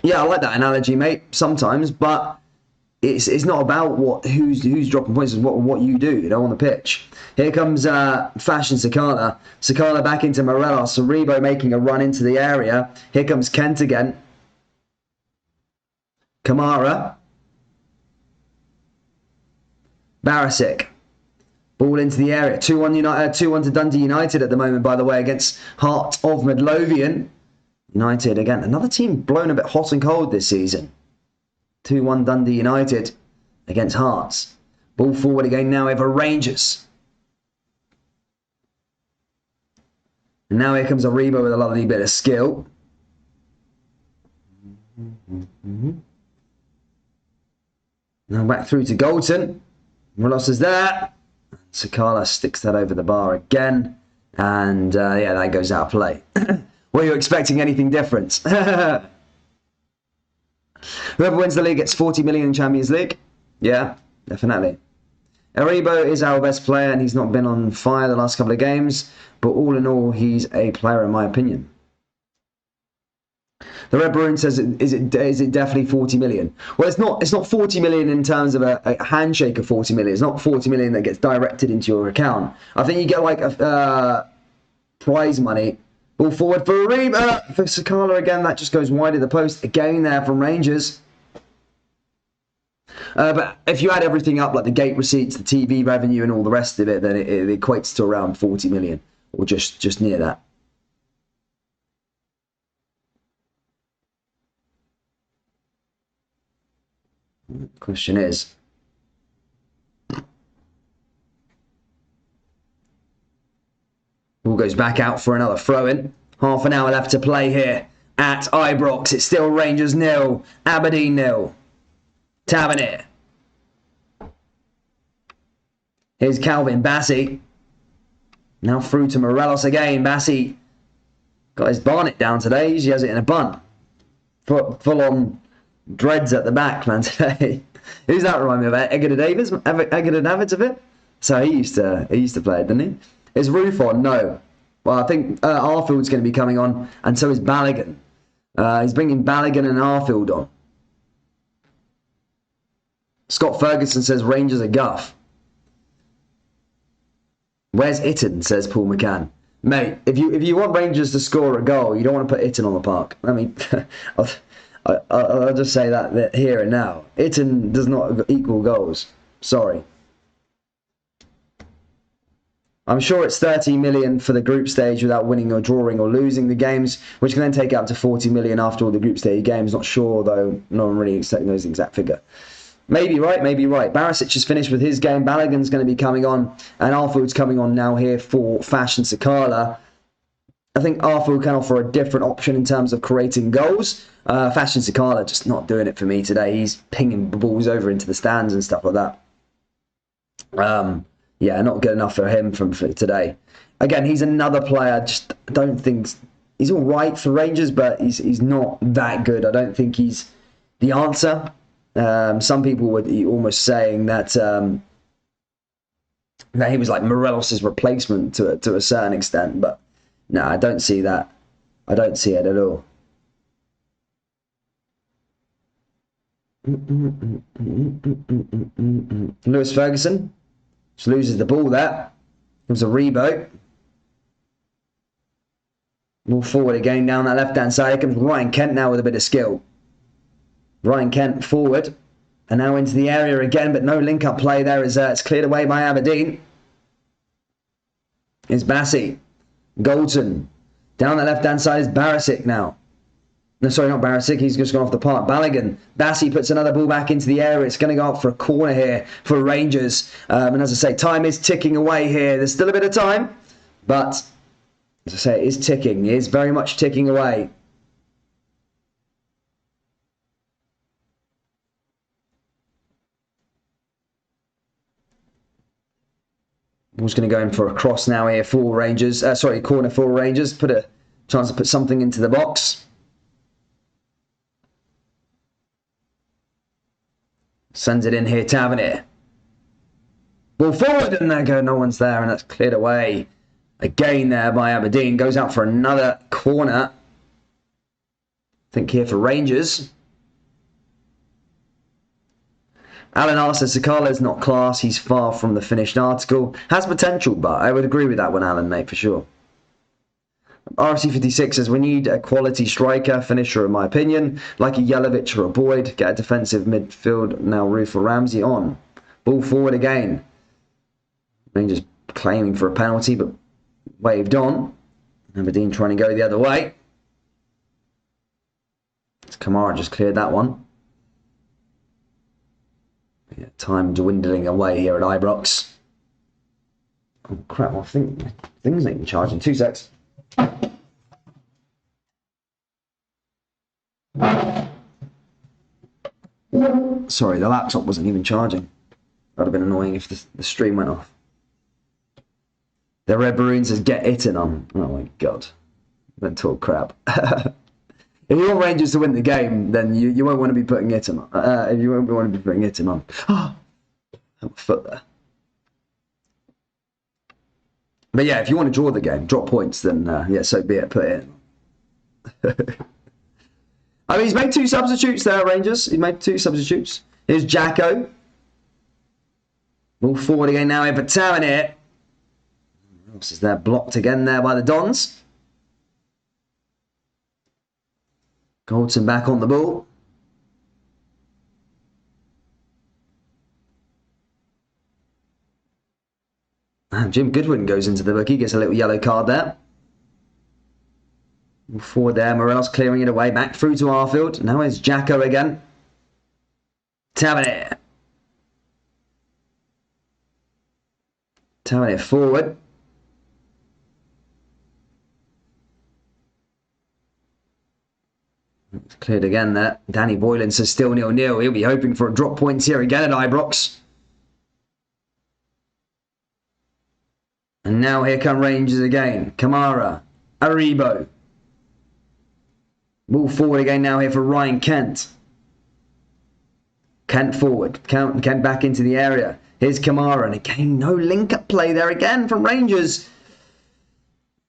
Yeah, I like that analogy, mate, sometimes, but it's not about who's dropping points, it's what you do, on the pitch. Here comes Fashion Sakala. Sakala back into Morelos. Aribo making a run into the area. Here comes Kent again. Kamara. Barisic. Ball into the area. 2-1 2-1 to Dundee United at the moment, by the way, against Heart of Midlothian. United, again, another team blown a bit hot and cold this season. 2-1 Dundee United against Hearts. Ball forward again now over Rangers. And now here comes Aribo with a lovely bit of skill. Now back through to Galton. Morelos is there. Sakala sticks that over the bar again. And yeah, that goes out of play. Were you expecting anything different? Whoever wins the league gets 40 million in Champions League. Yeah, definitely. Aribo is our best player and he's not been on fire the last couple of games. But all in all, he's a player in my opinion. The Red Maroon says, is it definitely 40 million? Well, it's not 40 million in terms of a handshake of 40 million. It's not 40 million that gets directed into your account. I think you get like a prize money. Ball forward for Aribo. For Sakala again, that just goes wide of the post. Again there from Rangers. But if you add everything up, like the gate receipts, the TV revenue and all the rest of it, then it equates to around 40 million. Or just near that. Question is, ball goes back out for another throw-in. Half an hour left to play here at Ibrox. It's still Rangers 0, Aberdeen 0. Tavernier. Here's Calvin Bassey. Now through to Morelos again. Bassey got his Barnet down today. He has it in a bun. Full on dreads at the back, man, today. Who's that remind me of? Eggerton Davids a bit? So he used to play it, didn't he? Is Roof on? No. Well, I think Arfield's going to be coming on, and so is Balogun. He's bringing Balogun and Arfield on. Scott Ferguson says Rangers are guff. Where's Itten, says Paul McCann. Mate, if you want Rangers to score a goal, you don't want to put Itten on the park. I mean, I'll just say that here and now. Itten does not equal goals. Sorry. I'm sure it's 30 million for the group stage without winning or drawing or losing the games, which can then take it up to 40 million after all the group stage games. Not sure, though. No one really knows the exact figure. Maybe right, maybe right. Barisic has finished with his game. Balogun's going to be coming on, and Arfield's coming on now here for Fashion Sakala. I think Arfield can offer a different option in terms of creating goals. Fashion Sakala just not doing it for me today. He's pinging balls over into the stands and stuff like that. Yeah, not good enough for him for today. Again, he's another player. Just don't think he's all right for Rangers, but he's not that good. I don't think he's the answer. Some people were almost saying that that he was like Morelos' replacement to a certain extent, but no, I don't see that. I don't see it at all. Lewis Ferguson just loses the ball there. Comes a reboot. Ball forward again down that left-hand side. Here comes Ryan Kent now with a bit of skill. Ryan Kent forward. And now into the area again, but no link-up play there as it's cleared away by Aberdeen. Here's Bassey. Galton. Down the left-hand side is Barisic now. No, sorry, not Barisic. He's just gone off the park. Balogun. Bassey puts another ball back into the area. It's going to go up for a corner here for Rangers. And as I say, time is ticking away here. There's still a bit of time. But, as I say, it is ticking. It is very much ticking away. Ball's going to go in for a cross now here for Rangers. Corner for Rangers. Put a chance to put something into the box. Sends it in here, Tavernier. Ball forward, and there go. No one's there, and that's cleared away. Again there by Aberdeen. Goes out for another corner. I think here for Rangers. Alan R says Sakala's not class. He's far from the finished article. Has potential, but I would agree with that one, Alan, mate, for sure. RC56 says, we need a quality striker, finisher, in my opinion, like a Jelavic or a Boyd. Get a defensive midfield. Now Roof or Ramsey on. Ball forward again. Rangers claiming for a penalty, but waved on. Aberdeen trying to go the other way. Kamara just cleared that one. Yeah, time dwindling away here at Ibrox. Oh crap, I think things ain't charging. 2 secs. Sorry, the laptop wasn't even charging. That would have been annoying if the stream went off. The Red Maroon says, get Itten on. Oh my god. Don't talk crap. If you want Rangers to win the game, then you won't want to be putting Itten on. You won't want to be putting Itten on. Oh, I have a foot there. But yeah, if you want to draw the game, drop points, then yeah, so be it. Put it in. I mean, he's made 2 substitutes there, Rangers. He's made 2 substitutes. Here's Jacko. Ball forward again now here for Tavernier. This is there, blocked again there by the Dons. Goldson back on the ball. And Jim Goodwin goes into the bookie, gets a little yellow card there. Forward there, Morelos clearing it away, back through to Arfield. Now it's Jacko again. Tavernier. Tavernier forward. It's cleared again there. Danny Boylan says still 0-0. He'll be hoping for a drop points here again at Ibrox. And now here come Rangers again. Kamara. Aribo. Ball forward again now here for Ryan Kent. Kent forward. Kent back into the area. Here's Kamara. And again, no link-up play there again from Rangers.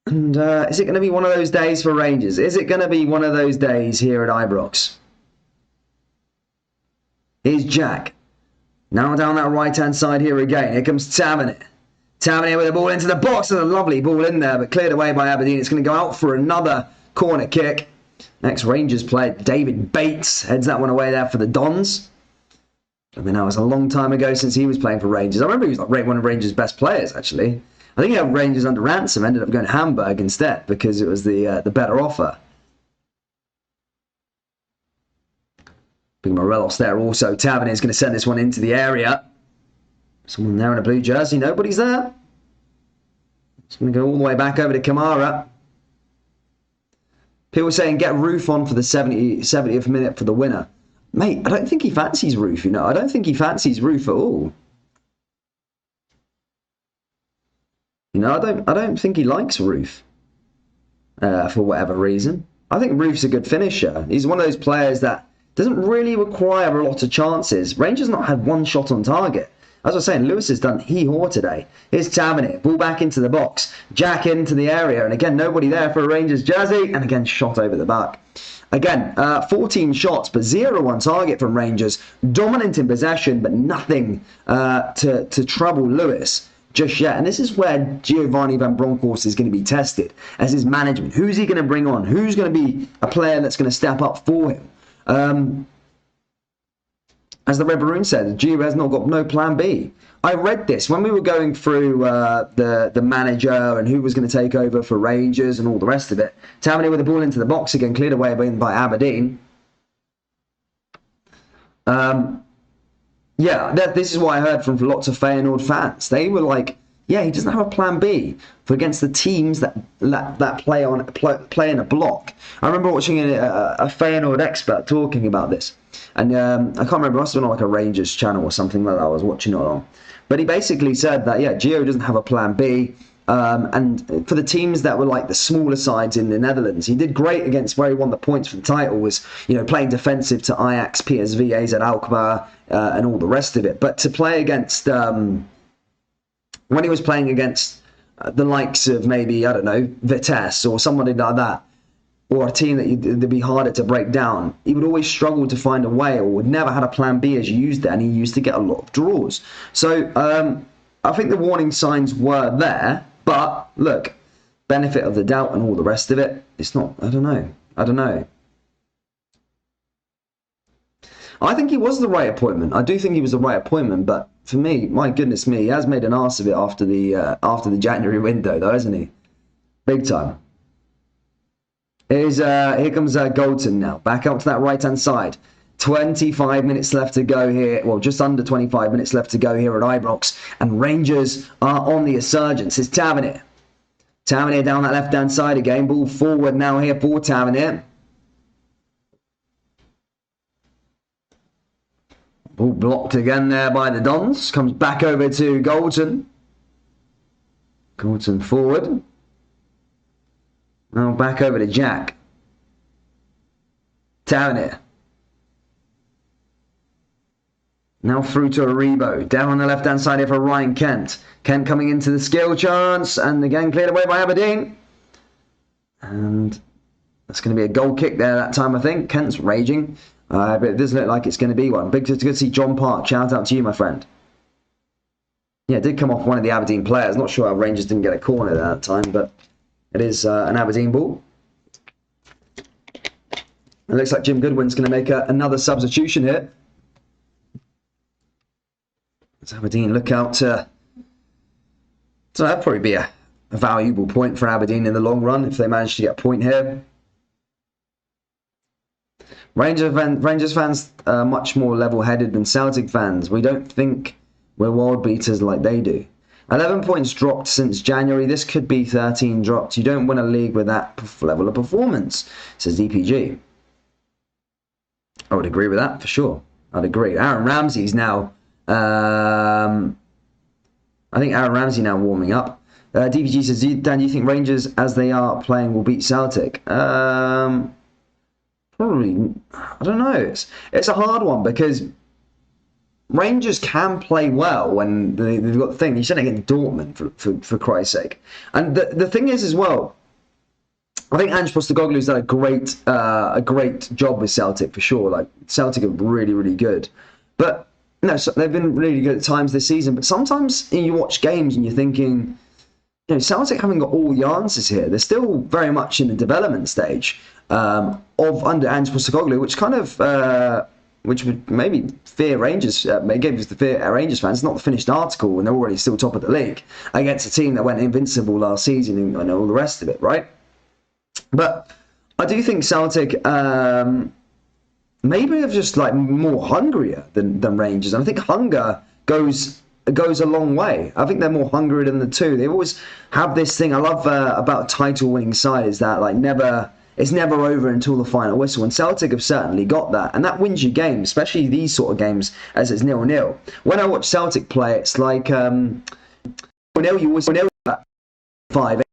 And is it going to be one of those days for Rangers? Is it going to be one of those days here at Ibrox? Here's Jack. Now down that right-hand side here again. Here comes Tavernier. Tavernier with the ball into the box. There's a lovely ball in there, but cleared away by Aberdeen. It's going to go out for another corner kick. Next Rangers player, David Bates, heads that one away there for the Dons. I mean, that was a long time ago since he was playing for Rangers. I remember he was like one of Rangers' best players, actually. I think he had Rangers under ransom, ended up going to Hamburg instead because it was the better offer. Big Morelos there also. Tavernier is going to send this one into the area. Someone there in a blue jersey. Nobody's there. It's going to go all the way back over to Kamara. People saying get Roof on for the 70th minute for the winner. Mate, I don't think he fancies Roof, you know. I don't think he fancies Roof at all. You know, I don't think he likes Roof for whatever reason. I think Roof's a good finisher. He's one of those players that doesn't really require a lot of chances. Rangers not had 1 shot on target. As I was saying, Lewis has done hee-haw today. Here's Tavernier, ball back into the box. Jack into the area, and again, nobody there for a Rangers jersey, and again, shot over the back. Again, 14 shots, but 0 on target from Rangers. Dominant in possession, but nothing to trouble Lewis just yet. And this is where Giovanni Van Bronckhorst is going to be tested as his management. Who's he going to bring on? Who's going to be a player that's going to step up for him? As the Red Maroon said, Gio has not got no plan B. I read this when we were going through the manager and who was going to take over for Rangers and all the rest of it. Tavernier with the ball into the box again, cleared away by Aberdeen. Yeah, this is what I heard from lots of Feyenoord fans. They were like, yeah, he doesn't have a plan B for against the teams that play in a block. I remember watching a Feyenoord expert talking about this. And I can't remember, it must have been on like a Rangers channel or something like that I was watching it on. But he basically said that, yeah, Gio doesn't have a plan B. And for the teams that were like the smaller sides in the Netherlands, he did great against where he won the points for the title was, you know, playing defensive to Ajax, PSV, AZ Alkmaar, and all the rest of it. But to play against, when he was playing against the likes of maybe, I don't know, Vitesse or somebody like that, or a team that'd be harder to break down, he would always struggle to find a way or would never had a plan B as you used it, and he used to get a lot of draws. So I think the warning signs were there, but look, benefit of the doubt and all the rest of it, it's not, I don't know. I think he was the right appointment. I do think he was the right appointment, but for me, my goodness me, he has made an arse of it after the January window, though, hasn't he? Big time. Here comes Goldson now, back up to that right-hand side. 25 minutes left to go here. Well, just under 25 minutes left to go here at Ibrox, and Rangers are on the insurgents. It's Tavernier. Tavernier down that left-hand side again. Ball forward now here for Tavernier. Ball blocked again there by the Dons. Comes back over to Goldson. Goldson forward. Now back over to Jack. Tavernier. Now through to Aribo. Down on the left-hand side here for Ryan Kent. Kent coming into the skill chance. And again cleared away by Aberdeen. And that's going to be a goal kick there that time, I think. Kent's raging. But it doesn't look like it's going to be one. Big to see John Park. Shout out to you, my friend. Yeah, it did come off one of the Aberdeen players. Not sure how Rangers didn't get a corner at that time, but it is an Aberdeen ball. It looks like Jim Goodwin's going to make another substitution here. As Aberdeen look out to... So that'd probably be a valuable point for Aberdeen in the long run if they manage to get a point here. Rangers fans are much more level-headed than Celtic fans. We don't think we're world beaters like they do. 11 points dropped since January. This could be 13 dropped. You don't win a league with that level of performance, says DPG. I would agree with that for sure. I'd agree. Aaron Ramsey's now... I think Aaron Ramsey now warming up. DPG says, Dan, do you think Rangers, as they are playing, will beat Celtic? Probably, I don't know. It's a hard one because Rangers can play well when they've got the thing. You said against Dortmund, for Christ's sake. And the thing is as well, I think Ange Postecoglou's done a great job with Celtic for sure. Like Celtic are really, really good. But no, so they've been really good at times this season. But sometimes you watch games and you're thinking, you know, Celtic haven't got all the answers here. They're still very much in the development stage of under Ange Postecoglou, which kind of which would maybe fear Rangers, give us the fear Rangers fans. It's not the finished article, and they're already still top of the league against a team that went invincible last season and all the rest of it, right? But I do think Celtic maybe are just like more hungrier than Rangers, and I think hunger goes a long way. I think they're more hungry than the two. They always have this thing I love about title-winning side is that like it's never over until the final whistle, and Celtic have certainly got that, and that wins you games, especially these sort of games as it's 0-0. When I watch Celtic play, it's like 0-0, you always 0-0 at 5,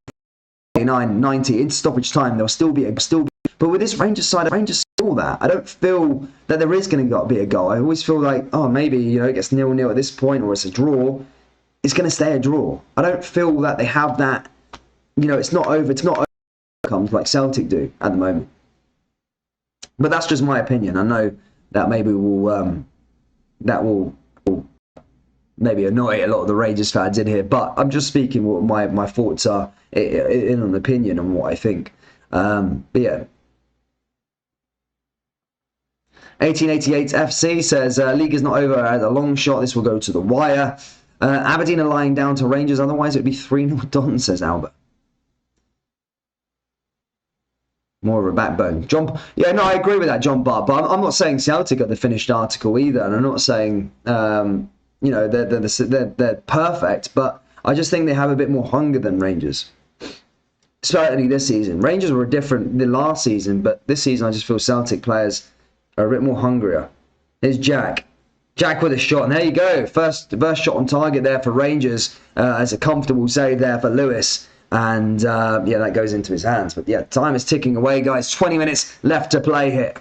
8, 9, 90 in stoppage time. There'll still be but with this Rangers side, Rangers feel that. I don't feel that there is going to be a goal. I always feel like, oh, maybe it gets 0-0 at this point, or it's a draw. It's going to stay a draw. I don't feel that they have that. It's not over. It's not outcomes like Celtic do at the moment. But that's just my opinion. I know that maybe will maybe annoy a lot of the Rangers fans in here, but I'm just speaking what my thoughts are in an opinion on what I think. But yeah. 1888 FC says, league is not over at a long shot. This will go to the wire. Aberdeen are lying down to Rangers. Otherwise, it would be 3-0 done, says Albert. More of a backbone. Yeah, no, I agree with that, John Bart. But I'm not saying Celtic are the finished article either. And I'm not saying, they're perfect. But I just think they have a bit more hunger than Rangers. Certainly this season. Rangers were different than last season. But this season, I just feel Celtic players are a bit more hungrier. Here's Jack. Jack with a shot, and there you go. First shot on target there for Rangers. As a comfortable save there for Lewis. And yeah, that goes into his hands. But yeah, time is ticking away, guys. 20 minutes left to play here.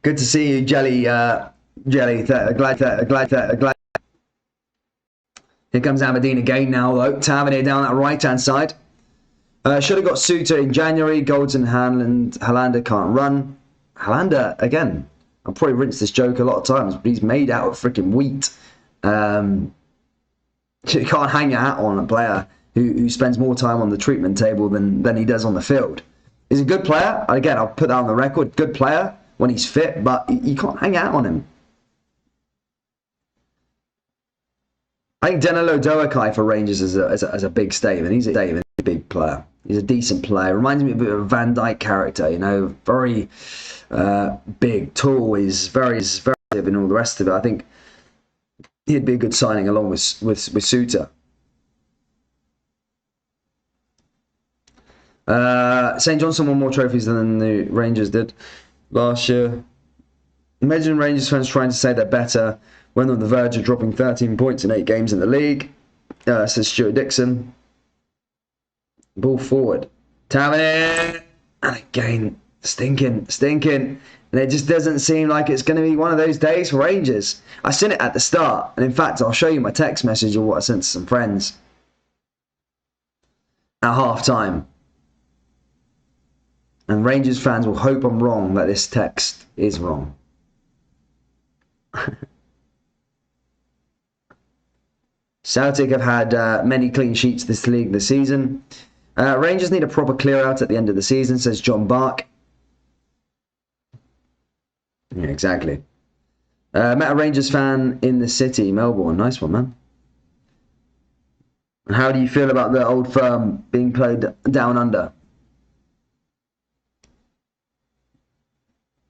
Good to see you, Jelly. Glad. Here comes Aberdeen again now, though. Tavernier down that right-hand side. Should have got Suter in January. Golds and Helander can't run. Helander, again, I'll probably rinse this joke a lot of times, but he's made out of freaking wheat. You can't hang your hat on a player who spends more time on the treatment table than he does on the field. He's a good player. Again, I'll put that on the record. Good player when he's fit, but you can't hang out on him. I think Danilo Doakai for Rangers is a big statement. He's a big player. He's a decent player. Reminds me a bit of a Van Dijk character, you know, very big, tall. He's very active and all the rest of it. I think he'd be a good signing along with Suter. St Johnstone won more trophies than the Rangers did last year. Imagine Rangers fans trying to say they're better when on the verge of dropping 13 points in 8 games in the league, says Stuart Dixon. Ball forward. Tavernier! And again, stinking. And it just doesn't seem like it's going to be one of those days for Rangers. I seen it at the start. And in fact, I'll show you my text message or what I sent to some friends at half-time. And Rangers fans will hope I'm wrong that this text is wrong. Celtic have had many clean sheets this league this season. Rangers need a proper clear out at the end of the season, says John Bark. Yeah, exactly. Met a Rangers fan in the city, Melbourne. Nice one, man. How do you feel about the old firm being played down under?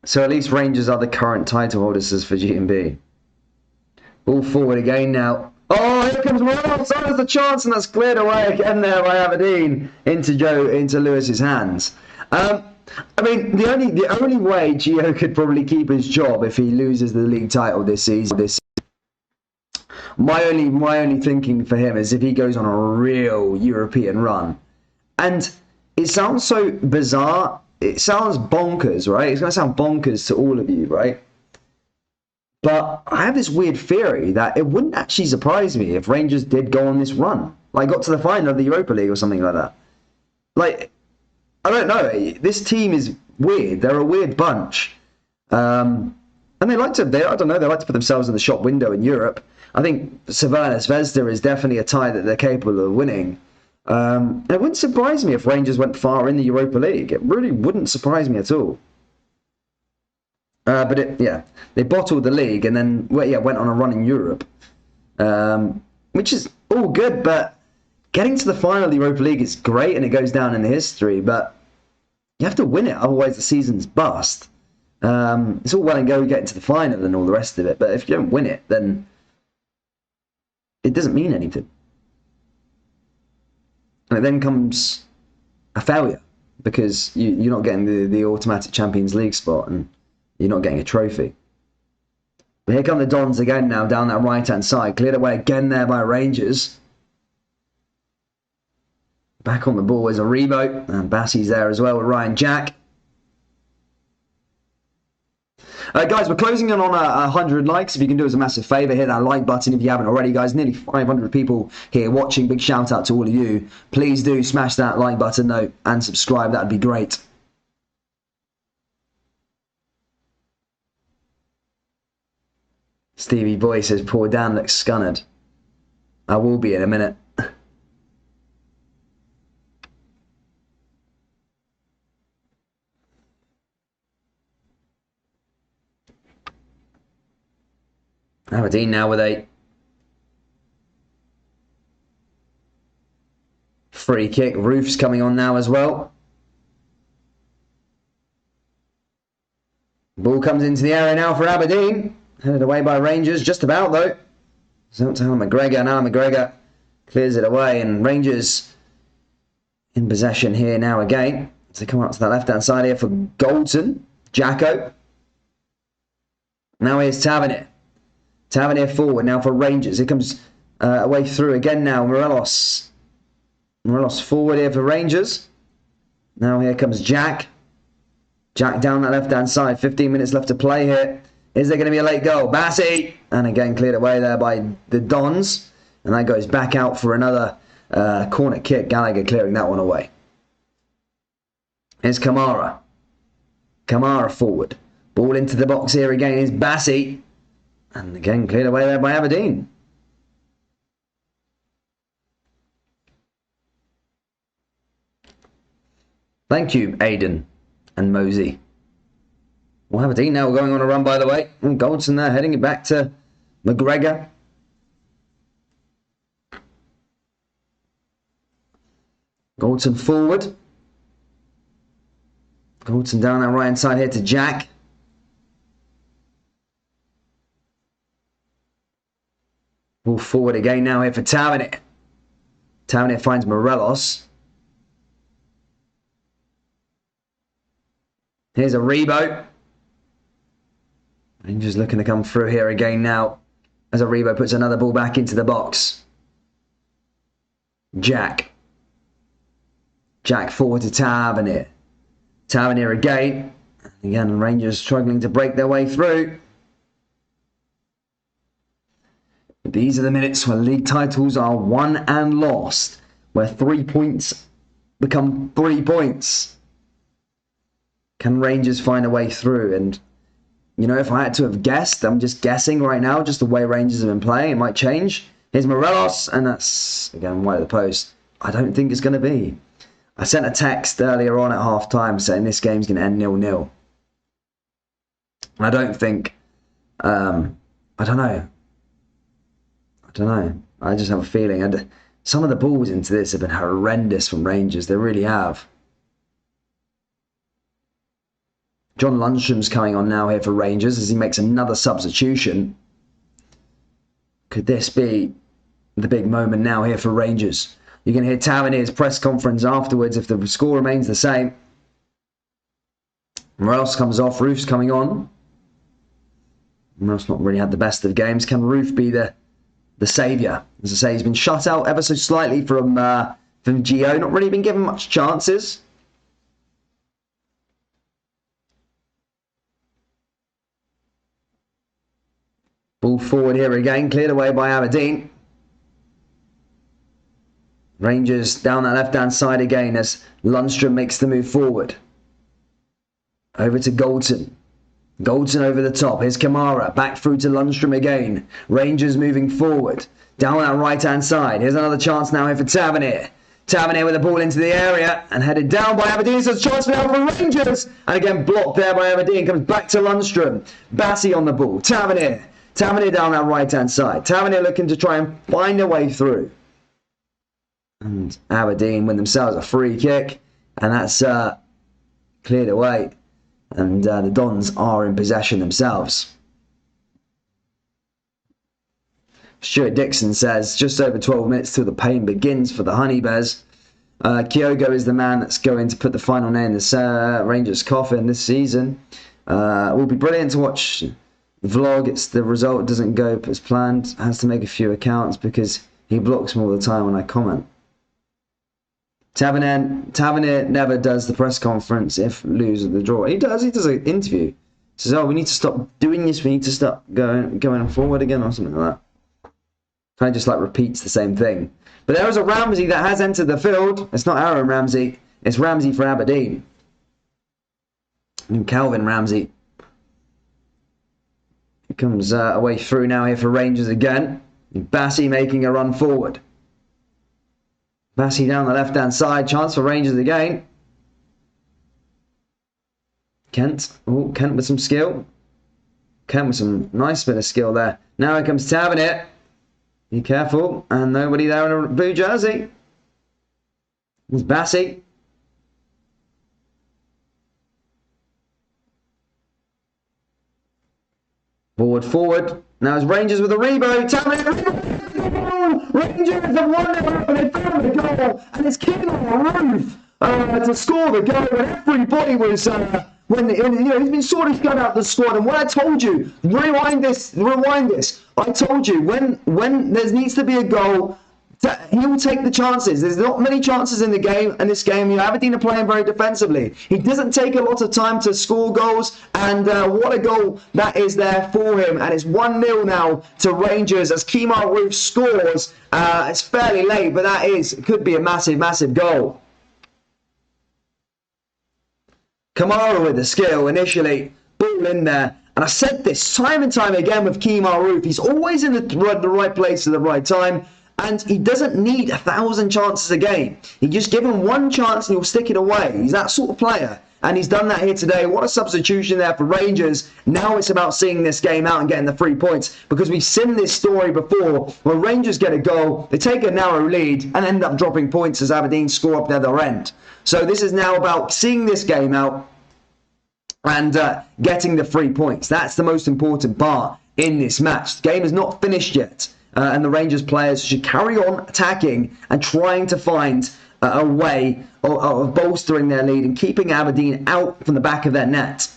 So at least Rangers are the current title holders as for G&B. Ball forward again now. Oh, here comes Morelos. So there's the chance, and that's cleared away again there by Aberdeen into Lewis's hands. I mean, the only way Gio could probably keep his job if he loses the league title this season. My only thinking for him is if he goes on a real European run. And it sounds so bizarre. It sounds bonkers, right? It's going to sound bonkers to all of you, right? But I have this weird theory that it wouldn't actually surprise me if Rangers did go on this run. Like, got to the final of the Europa League or something like that. Like, I don't know. This team is weird. They're a weird bunch. And they like to put themselves in the shop window in Europe. I think Savannah Zvezda is definitely a tie that they're capable of winning. It wouldn't surprise me if Rangers went far in the Europa League. It really wouldn't surprise me at all. But they bottled the league and then went on a run in Europe, which is all good. But getting to the final of the Europa League is great and it goes down in the history. But you have to win it, otherwise the season's bust. It's all well and good getting to the final and all the rest of it, but if you don't win it, then it doesn't mean anything. And it then comes a failure because you're not getting the automatic Champions League spot and you're not getting a trophy. But here come the Dons again now down that right-hand side. Cleared away again there by Rangers. Back on the ball is Aribo. And Bassey's there as well with Ryan Jack. Guys, we're closing in on 100 likes. If you can do us a massive favour, hit that like button if you haven't already, guys. Nearly 500 people here watching. Big shout out to all of you. Please do smash that like button though and subscribe. That'd be great. Stevie Boy says, poor Dan looks scunnered. I will be in a minute. Aberdeen now with a free kick. Roof's coming on now as well. Ball comes into the area now for Aberdeen. Headed away by Rangers, just about though. It's out to Alan McGregor, and Alan McGregor clears it away, and Rangers in possession here now again. So they come up to that left-hand side here for Goldson. Jacko. Now here's Tavernier. Tavernier forward now for Rangers. Here comes away through again now. Morelos. Morelos forward here for Rangers. Now here comes Jack. Jack down that left-hand side. 15 minutes left to play here. Is there going to be a late goal? Bassey! And again cleared away there by the Dons. And that goes back out for another corner kick. Gallagher clearing that one away. Here's Kamara. Kamara forward. Ball into the box here again is Bassey. And again cleared away there by Aberdeen. Thank you, Aiden and Mosey. Well, Aberdeen now going on a run, by the way. And Goldson there heading it back to McGregor. Goldson forward. Goldson down that right hand side here to Jack. Ball forward again now here for Tavernier. Tavernier finds Morelos. Here's a Rebo. Rangers looking to come through here again now as a Rebo puts another ball back into the box. Jack. Jack forward to Tavernier. Tavernier again. Again, Rangers struggling to break their way through. But these are the minutes where league titles are won and lost, where 3 points become 3 points. Can Rangers find a way through? And, you know, if I had to have guessed, I'm just guessing right now, just the way Rangers have been playing, it might change. Here's Morelos, and that's, again, wide of the post. I don't think it's going to be. I sent a text earlier on at half-time saying this game's going to end 0-0. I don't think, I don't know. I just have a feeling. Some of the balls into this have been horrendous from Rangers. They really have. John Lundstrom's coming on now here for Rangers as he makes another substitution. Could this be the big moment now here for Rangers? You can hear Tavernier's press conference afterwards if the score remains the same. Morelos comes off, Roof's coming on. Morelos not really had the best of games. Can Roof be the saviour? As I say, he's been shut out ever so slightly from Gio. Not really been given much chances. Ball forward here again, cleared away by Aberdeen. Rangers down that left-hand side again as Lundstrom makes the move forward. Over to Goldson. Goldson over the top. Here's Kamara. Back through to Lundstrom again. Rangers moving forward. Down that right-hand side. Here's another chance now here for Tavernier. Tavernier with the ball into the area and headed down by Aberdeen. So it's a chance now for Rangers. And again blocked there by Aberdeen. Comes back to Lundstrom. Batty on the ball. Tavernier. Tavernier down that right-hand side. Tavernier looking to try and find a way through. And Aberdeen win themselves a free kick. And that's cleared away. And the Dons are in possession themselves. Stuart Dixon says, just over 12 minutes till the pain begins for the Honey Bears. Kyogo is the man that's going to put the final nail in the Rangers' coffin this season. It will be brilliant to watch the vlog. It's the result doesn't go as planned. Has to make a few accounts because he blocks me all the time when I comment. Tavernier never does the press conference if lose or the draw. He does an interview. He says, oh, we need to stop doing this. We need to stop going forward again or something like that. Kind of just like repeats the same thing. But there is a Ramsey that has entered the field. It's not Aaron Ramsey. It's Ramsey for Aberdeen. And Calvin Ramsey. He comes away through now here for Rangers again. Bassey making a run forward. Bassey down the left-hand side. Chance for Rangers again. Kent. Oh, Kent with some skill. Kent with some nice bit of skill there. Now here comes Tavernier. Be careful. And nobody there in a blue jersey. It's Bassey. Forward. Now it's Rangers with a Rebo. Tavernier. Rangers have won it and they found the goal, and it's King on the roof to score the goal. And everybody was he's been sort of cut out the squad. And what I told you, rewind this. I told you when there needs to be a goal, he will take the chances. There's not many chances in the game. In this game, Aberdeen are playing very defensively. He doesn't take a lot of time to score goals, and what a goal that is there for him. And it's 1-0 now to Rangers as Kemar Roof scores. It's fairly late, but could be a massive, massive goal. Kamara with the skill initially, ball in there. And I said this time and time again with Kemar Roof. He's always in the right place at the right time. And he doesn't need 1,000 chances a game. You just give him one chance and he'll stick it away. He's that sort of player. And he's done that here today. What a substitution there for Rangers. Now it's about seeing this game out and getting the 3 points. Because we've seen this story before where Rangers get a goal, they take a narrow lead and end up dropping points as Aberdeen score up the other end. So this is now about seeing this game out and getting the 3 points. That's the most important part in this match. The game is not finished yet. And the Rangers players should carry on attacking and trying to find a way of bolstering their lead and keeping Aberdeen out from the back of their net.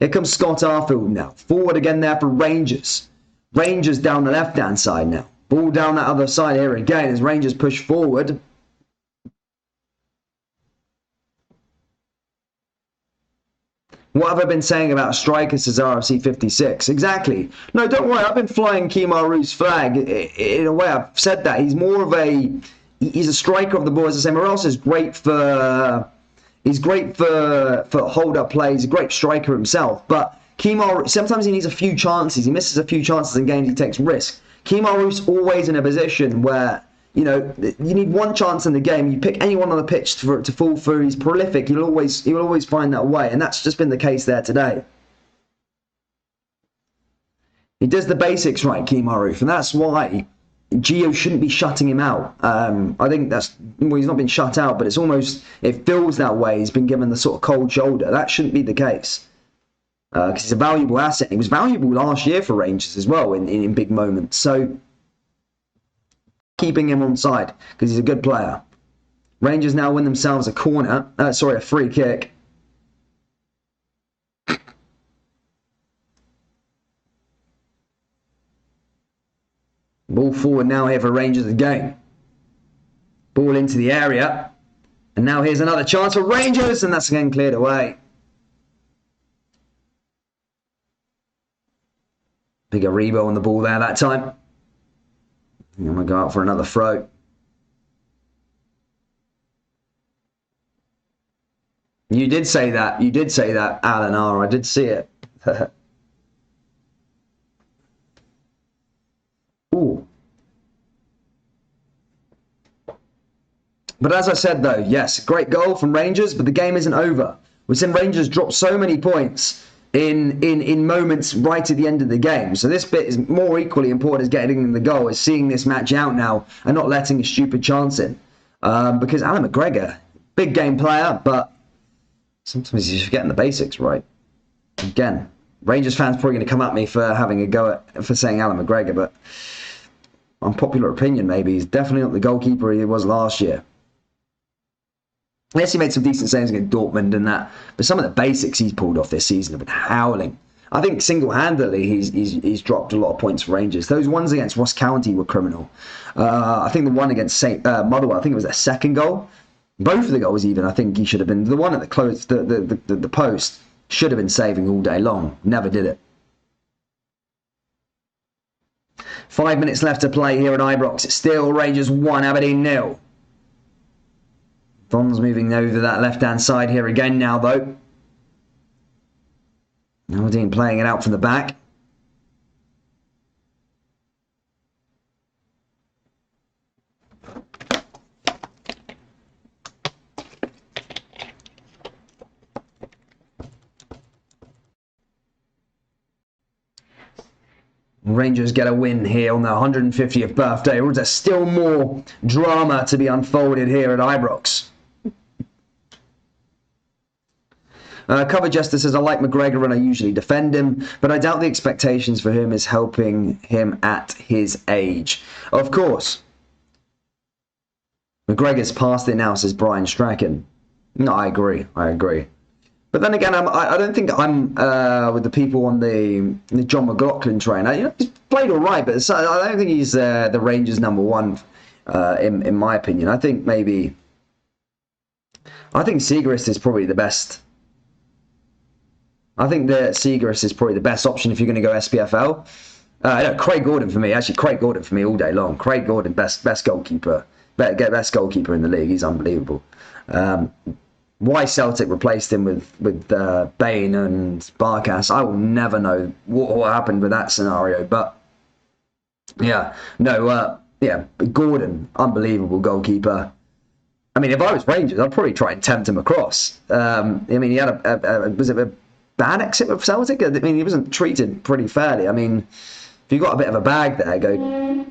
Here comes Scott Arfield now. Forward again there for Rangers. Rangers down the left-hand side now. Ball down that other side here again as Rangers push forward. What have I been saying about striker, says RFC 56? Exactly. No, don't worry. I've been flying Kemar Root's flag. In a way, I've said that. He's more of a... He's a striker of the ball. As I say, Morales is great for... He's great for hold-up play. He's a great striker himself. But Kemar... Sometimes he needs a few chances. He misses a few chances in games. He takes risks. Kemar Root's always in a position where... You know, you need one chance in the game. You pick anyone on the pitch to fall through. He's prolific. He'll always find that way, and that's just been the case there today. He does the basics right, Kemar Root, and that's why Gio shouldn't be shutting him out. I think that's well, he's not been shut out, but it feels that way. He's been given the sort of cold shoulder. That shouldn't be the case because he's a valuable asset. He was valuable last year for Rangers as well in big moments. So. Keeping him on side because he's a good player. Rangers now win themselves a free kick. Ball forward now here for Rangers again. Ball into the area. And now here's another chance for Rangers, and that's again cleared away. Big Aribo on the ball there that time. I'm going to go out for another throw. You did say that. You did say that, Alan R. I did see it. Ooh. But as I said, though, yes, great goal from Rangers, but the game isn't over. We've seen Rangers drop so many points in moments right at the end of the game. So this bit is more equally important as getting the goal, is seeing this match out now and not letting a stupid chance in. Because Alan McGregor, big game player, but sometimes he's just getting the basics right. Again, Rangers fans probably going to come at me for having a go for saying Alan McGregor, but unpopular opinion maybe, he's definitely not the goalkeeper he was last year. Yes, he made some decent saves against Dortmund and that, but some of the basics he's pulled off this season have been howling. I think single-handedly he's dropped a lot of points for Rangers. Those ones against Ross County were criminal. I think the one against Motherwell, I think it was their second goal. Both of the goals even, I think he should have been. The one at the close, the post, should have been saving all day long. Never did it. 5 minutes left to play here at Ibrox. It's still Rangers 1, Aberdeen 0. Don's moving over that left-hand side here again now, though. Aberdeen playing it out from the back. Rangers get a win here on their 150th birthday, or is there still more drama to be unfolded here at Ibrox? Cover Jester says, I like McGregor and I usually defend him, but I doubt the expectations for him is helping him at his age. Of course. McGregor's past it now, says Brian Strachan. No, I agree. But then again, I don't think I'm with the people on the John McLaughlin train. He's played all right, but I don't think he's the Rangers number one, in my opinion. I think Seagrass is probably the best. I think that Seagrass is probably the best option if you're going to go SPFL. No, Craig Gordon for me. Actually, Craig Gordon for me all day long. Craig Gordon, best goalkeeper. Best goalkeeper in the league. He's unbelievable. Why Celtic replaced him with Bain and Barkas, I will never know what happened with that scenario. But yeah, no, yeah, but Gordon, unbelievable goalkeeper. I mean, if I was Rangers, I'd probably try and tempt him across. I mean, he had was it a bad exit with Celtic? I mean, he wasn't treated pretty fairly. I mean, if you got a bit of a bag there,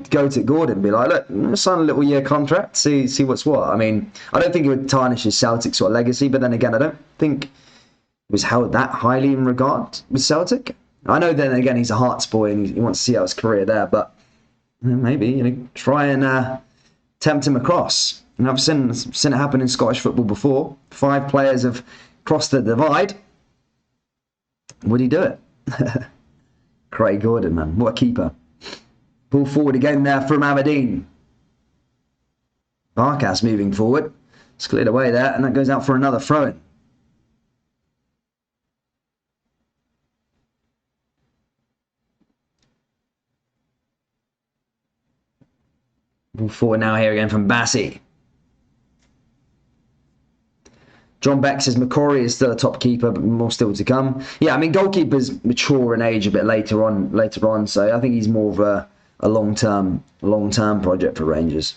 go to Gordon, be like, look, sign a little year contract, see what's what. I mean, I don't think it would tarnish his Celtic sort of legacy, but then again, I don't think he was held that highly in regard with Celtic. I know then again he's a Hearts boy and he wants to see out his career there, but maybe try and tempt him across. And I've seen it happen in Scottish football before. 5 players have crossed the divide. Would he do it? Craig Gordon, man. What a keeper. Pull forward again there from Aberdeen. Barkas moving forward. It's cleared away there, and that goes out for another throw-in. Pull forward now here again from Bassi. John Beck says McCrory is still a top keeper, but more still to come. Yeah, I mean, goalkeepers mature in age a bit later on, so I think he's more of a long-term project for Rangers.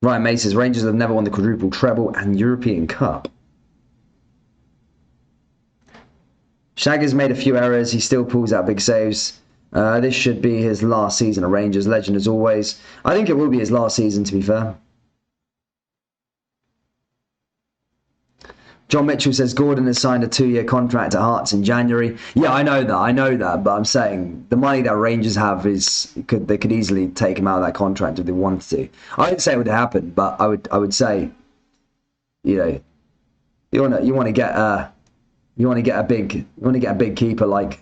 Ryan May says Rangers have never won the quadruple treble and European Cup. Shagger's made a few errors. He still pulls out big saves. This should be his last season at Rangers. Legend as always. I think it will be his last season, to be fair. John Mitchell says Gordon has signed a 2-year contract at Hearts in January. Yeah, I know that, but I'm saying the money that Rangers have they could easily take him out of that contract if they wanted to. I didn't say it would happen, but I would say, you want to get a big keeper like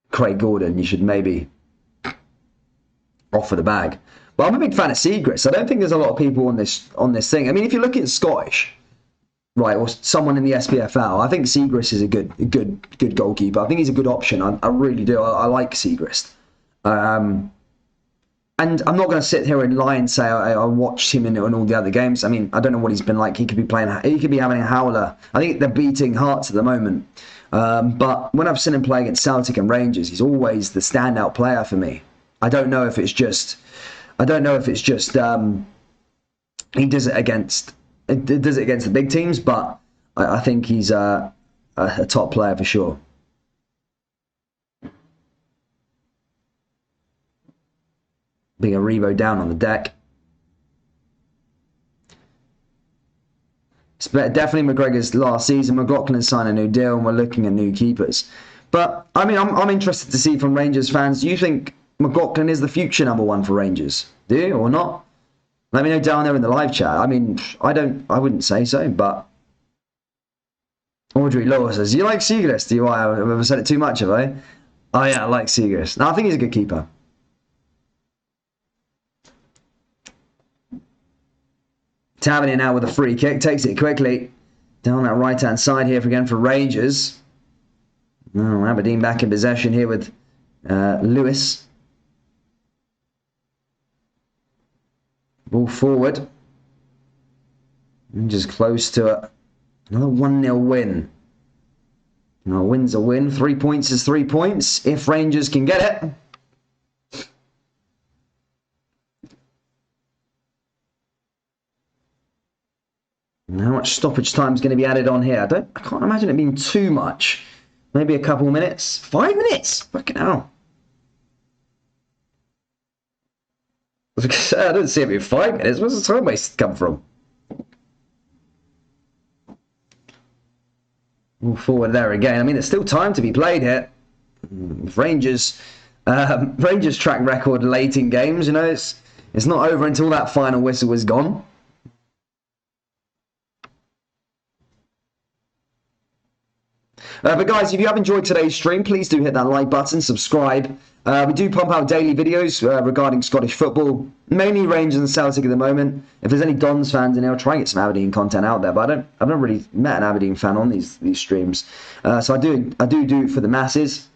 Craig Gordon, you should maybe offer the bag. But I'm a big fan of Siegrist. I don't think there's a lot of people on this thing. I mean, if you're looking at Scottish, right, or someone in the SPFL, I think Siegrist is a good goalkeeper. I think he's a good option. I really do. I like Siegrist. And I'm not going to sit here and lie and say I watched him in all the other games. I mean, I don't know what he's been like. He could be having a howler. I think they're beating Hearts at the moment. But when I've seen him play against Celtic and Rangers, he's always the standout player for me. I don't know if it's just he does it against the big teams, but I think he's a top player for sure. Being a Revo down on the deck. It's definitely McGregor's last season. McLaughlin signed a new deal and we're looking at new keepers. But, I mean, I'm interested to see from Rangers fans, do you think McLaughlin is the future #1 for Rangers? Do you or not? Let me know down there in the live chat. I mean, I wouldn't say so, but Audrey Law says, you like Siegrist? Do you? I've ever said it too much, have I? Oh yeah, I like Siegrist. No, I think he's a good keeper. Tavernier now with a free kick, takes it quickly down that right-hand side here again for Rangers. Oh, Aberdeen back in possession here with Lewis. Ball forward. Rangers close to another 1-0 win. No, a win's a win. 3 points is 3 points if Rangers can get it. And how much stoppage time is going to be added on here? I can't imagine it being too much. Maybe a couple minutes. 5 minutes? Fucking hell. I don't see it being 5 minutes. Where's the time waste come from? All forward there again. I mean, there's still time to be played here. Rangers track record late in games, it's not over until that final whistle is gone. But guys, if you have enjoyed today's stream, please do hit that like button, subscribe. We do pump out daily videos regarding Scottish football, mainly Rangers and Celtic at the moment. If there's any Dons fans in here, I'll try and get some Aberdeen content out there, but I've not really met an Aberdeen fan on these streams. So I do it for the masses.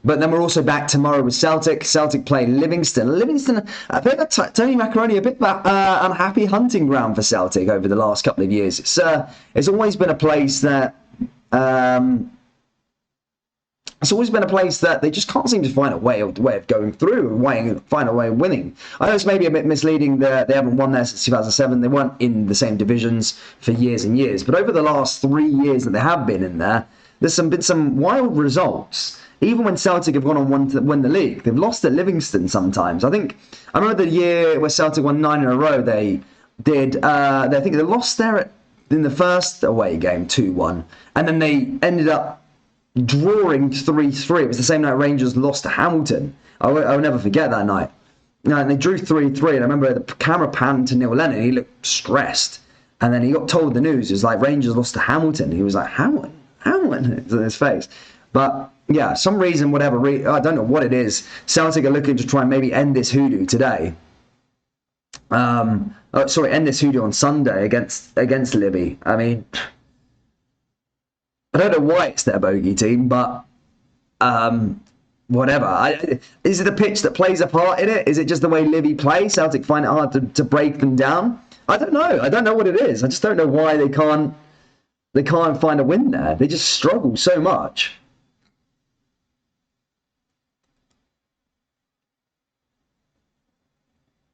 But then we're also back tomorrow with Celtic. Celtic play Livingston. Livingston, a bit of Tony Macaroni, a bit of unhappy hunting ground for Celtic over the last couple of years. It's always been a place that it's always been a place that they just can't seem to find a way of going through and find a way of winning. I know it's maybe a bit misleading that they haven't won there since 2007. They weren't in the same divisions for years and years. But over the last 3 years that they have been in there, there's been some wild results. Even when Celtic have gone on to win the league, they've lost at Livingston sometimes. I remember the year where Celtic won 9 in a row. They did. I think they lost there in the first away game 2-1, and then they ended up drawing 3-3. It was the same night Rangers lost to Hamilton. I'll never forget that night. And they drew 3-3, and I remember the camera panned to Neil Lennon. He looked stressed, and then he got told the news. It was like Rangers lost to Hamilton. He was like, Hamilton in his face. But yeah, some reason, whatever, I don't know what it is. Celtic are looking to try and maybe end this hoodoo today. End this hoodoo on Sunday against Libby. I mean, I don't know why it's their bogey team, but whatever. Is it the pitch that plays a part in it? Is it just the way Libby play? Celtic find it hard to break them down? I don't know. I don't know what it is. I just don't know why they can't find a win there. They just struggle so much.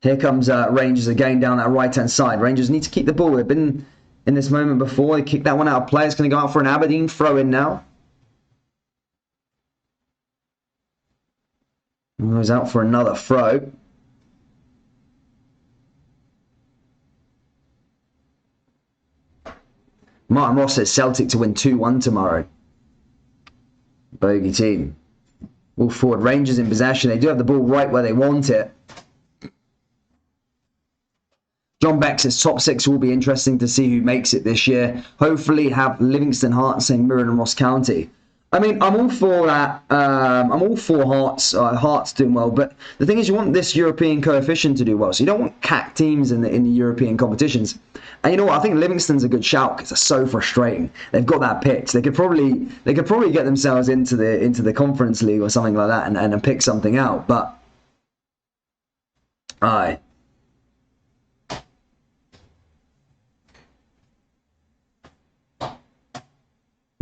Here comes Rangers again down that right-hand side. Rangers need to keep the ball. They've been in this moment before. They kicked that one out of play. It's going to go out for an Aberdeen throw-in now. Goes out for another throw. Martin Ross says Celtic to win 2-1 tomorrow. Bogey team. All forward. Rangers in possession. They do have the ball right where they want it. John Beck says top 6 will be interesting to see who makes it this year. Hopefully have Livingston, Hearts, St Mirren and Ross County. I mean, I'm all for that. I'm all for Hearts doing well. But the thing is, you want this European coefficient to do well. So you don't want CAC teams in the European competitions. And you know what? I think Livingston's a good shout because they're so frustrating. They've got that pitch. They could probably get themselves into the Conference League or something like that and pick something out. But aye.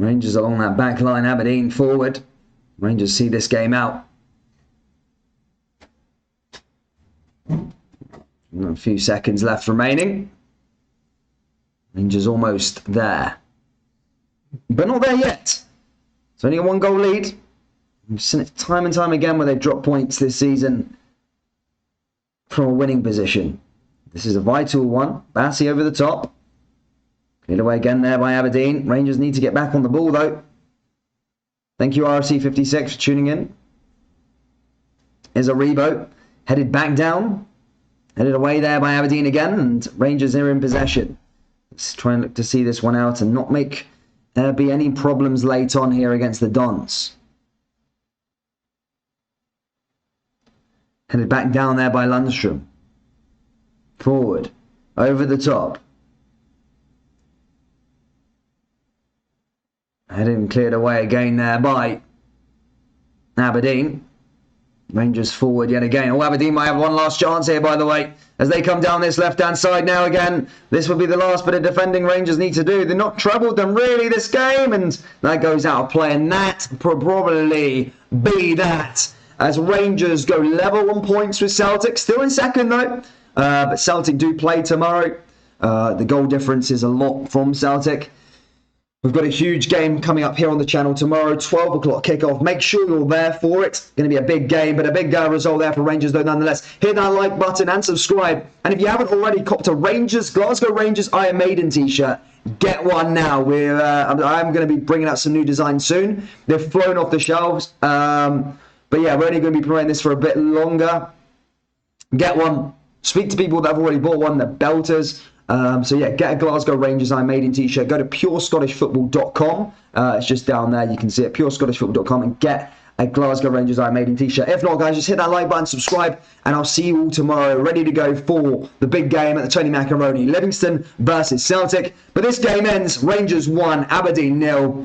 Rangers along that back line, Aberdeen forward. Rangers see this game out. A few seconds left remaining. Rangers almost there. But not there yet. It's only a 1-goal lead. We've seen it time and time again where they've dropped points this season from a winning position. This is a vital one. Bassey over the top. Cleared away again there by Aberdeen. Rangers need to get back on the ball though. Thank you RFC56 for tuning in. Here's a Rebo. Headed back down. Headed away there by Aberdeen again. And Rangers are in possession. Let's try and look to see this one out and not make there be any problems late on here against the Dons. Headed back down there by Lundstrom. Forward. Over the top. Heading cleared away again there by Aberdeen. Rangers forward yet again. Oh, Aberdeen might have one last chance here, by the way, as they come down this left-hand side now again. This will be the last bit of defending Rangers need to do. They've not troubled them really this game, and that goes out of play, and that probably be that. As Rangers go level on points with Celtic. Still in second, though. But Celtic do play tomorrow. The goal difference is a lot from Celtic. We've got a huge game coming up here on the channel tomorrow, 12 o'clock kickoff. Make sure you're there for it. It's going to be a big game, but a big result there for Rangers, though, nonetheless. Hit that like button and subscribe. And if you haven't already copped a Glasgow Rangers Iron Maiden t-shirt, get one now. I'm going to be bringing out some new designs soon. They've flown off the shelves. But yeah, we're only going to be promoting this for a bit longer. Get one. Speak to people that have already bought one. They're belters. So yeah, get a Glasgow Rangers Iron Maiden t-shirt. Go to purescottishfootball.com. It's just down there. You can see it, purescottishfootball.com, and get a Glasgow Rangers Iron Maiden t-shirt. If not, guys, just hit that like button, subscribe, and I'll see you all tomorrow, ready to go for the big game at the Tony Macaroni. Livingston versus Celtic. But this game ends Rangers 1, Aberdeen 0.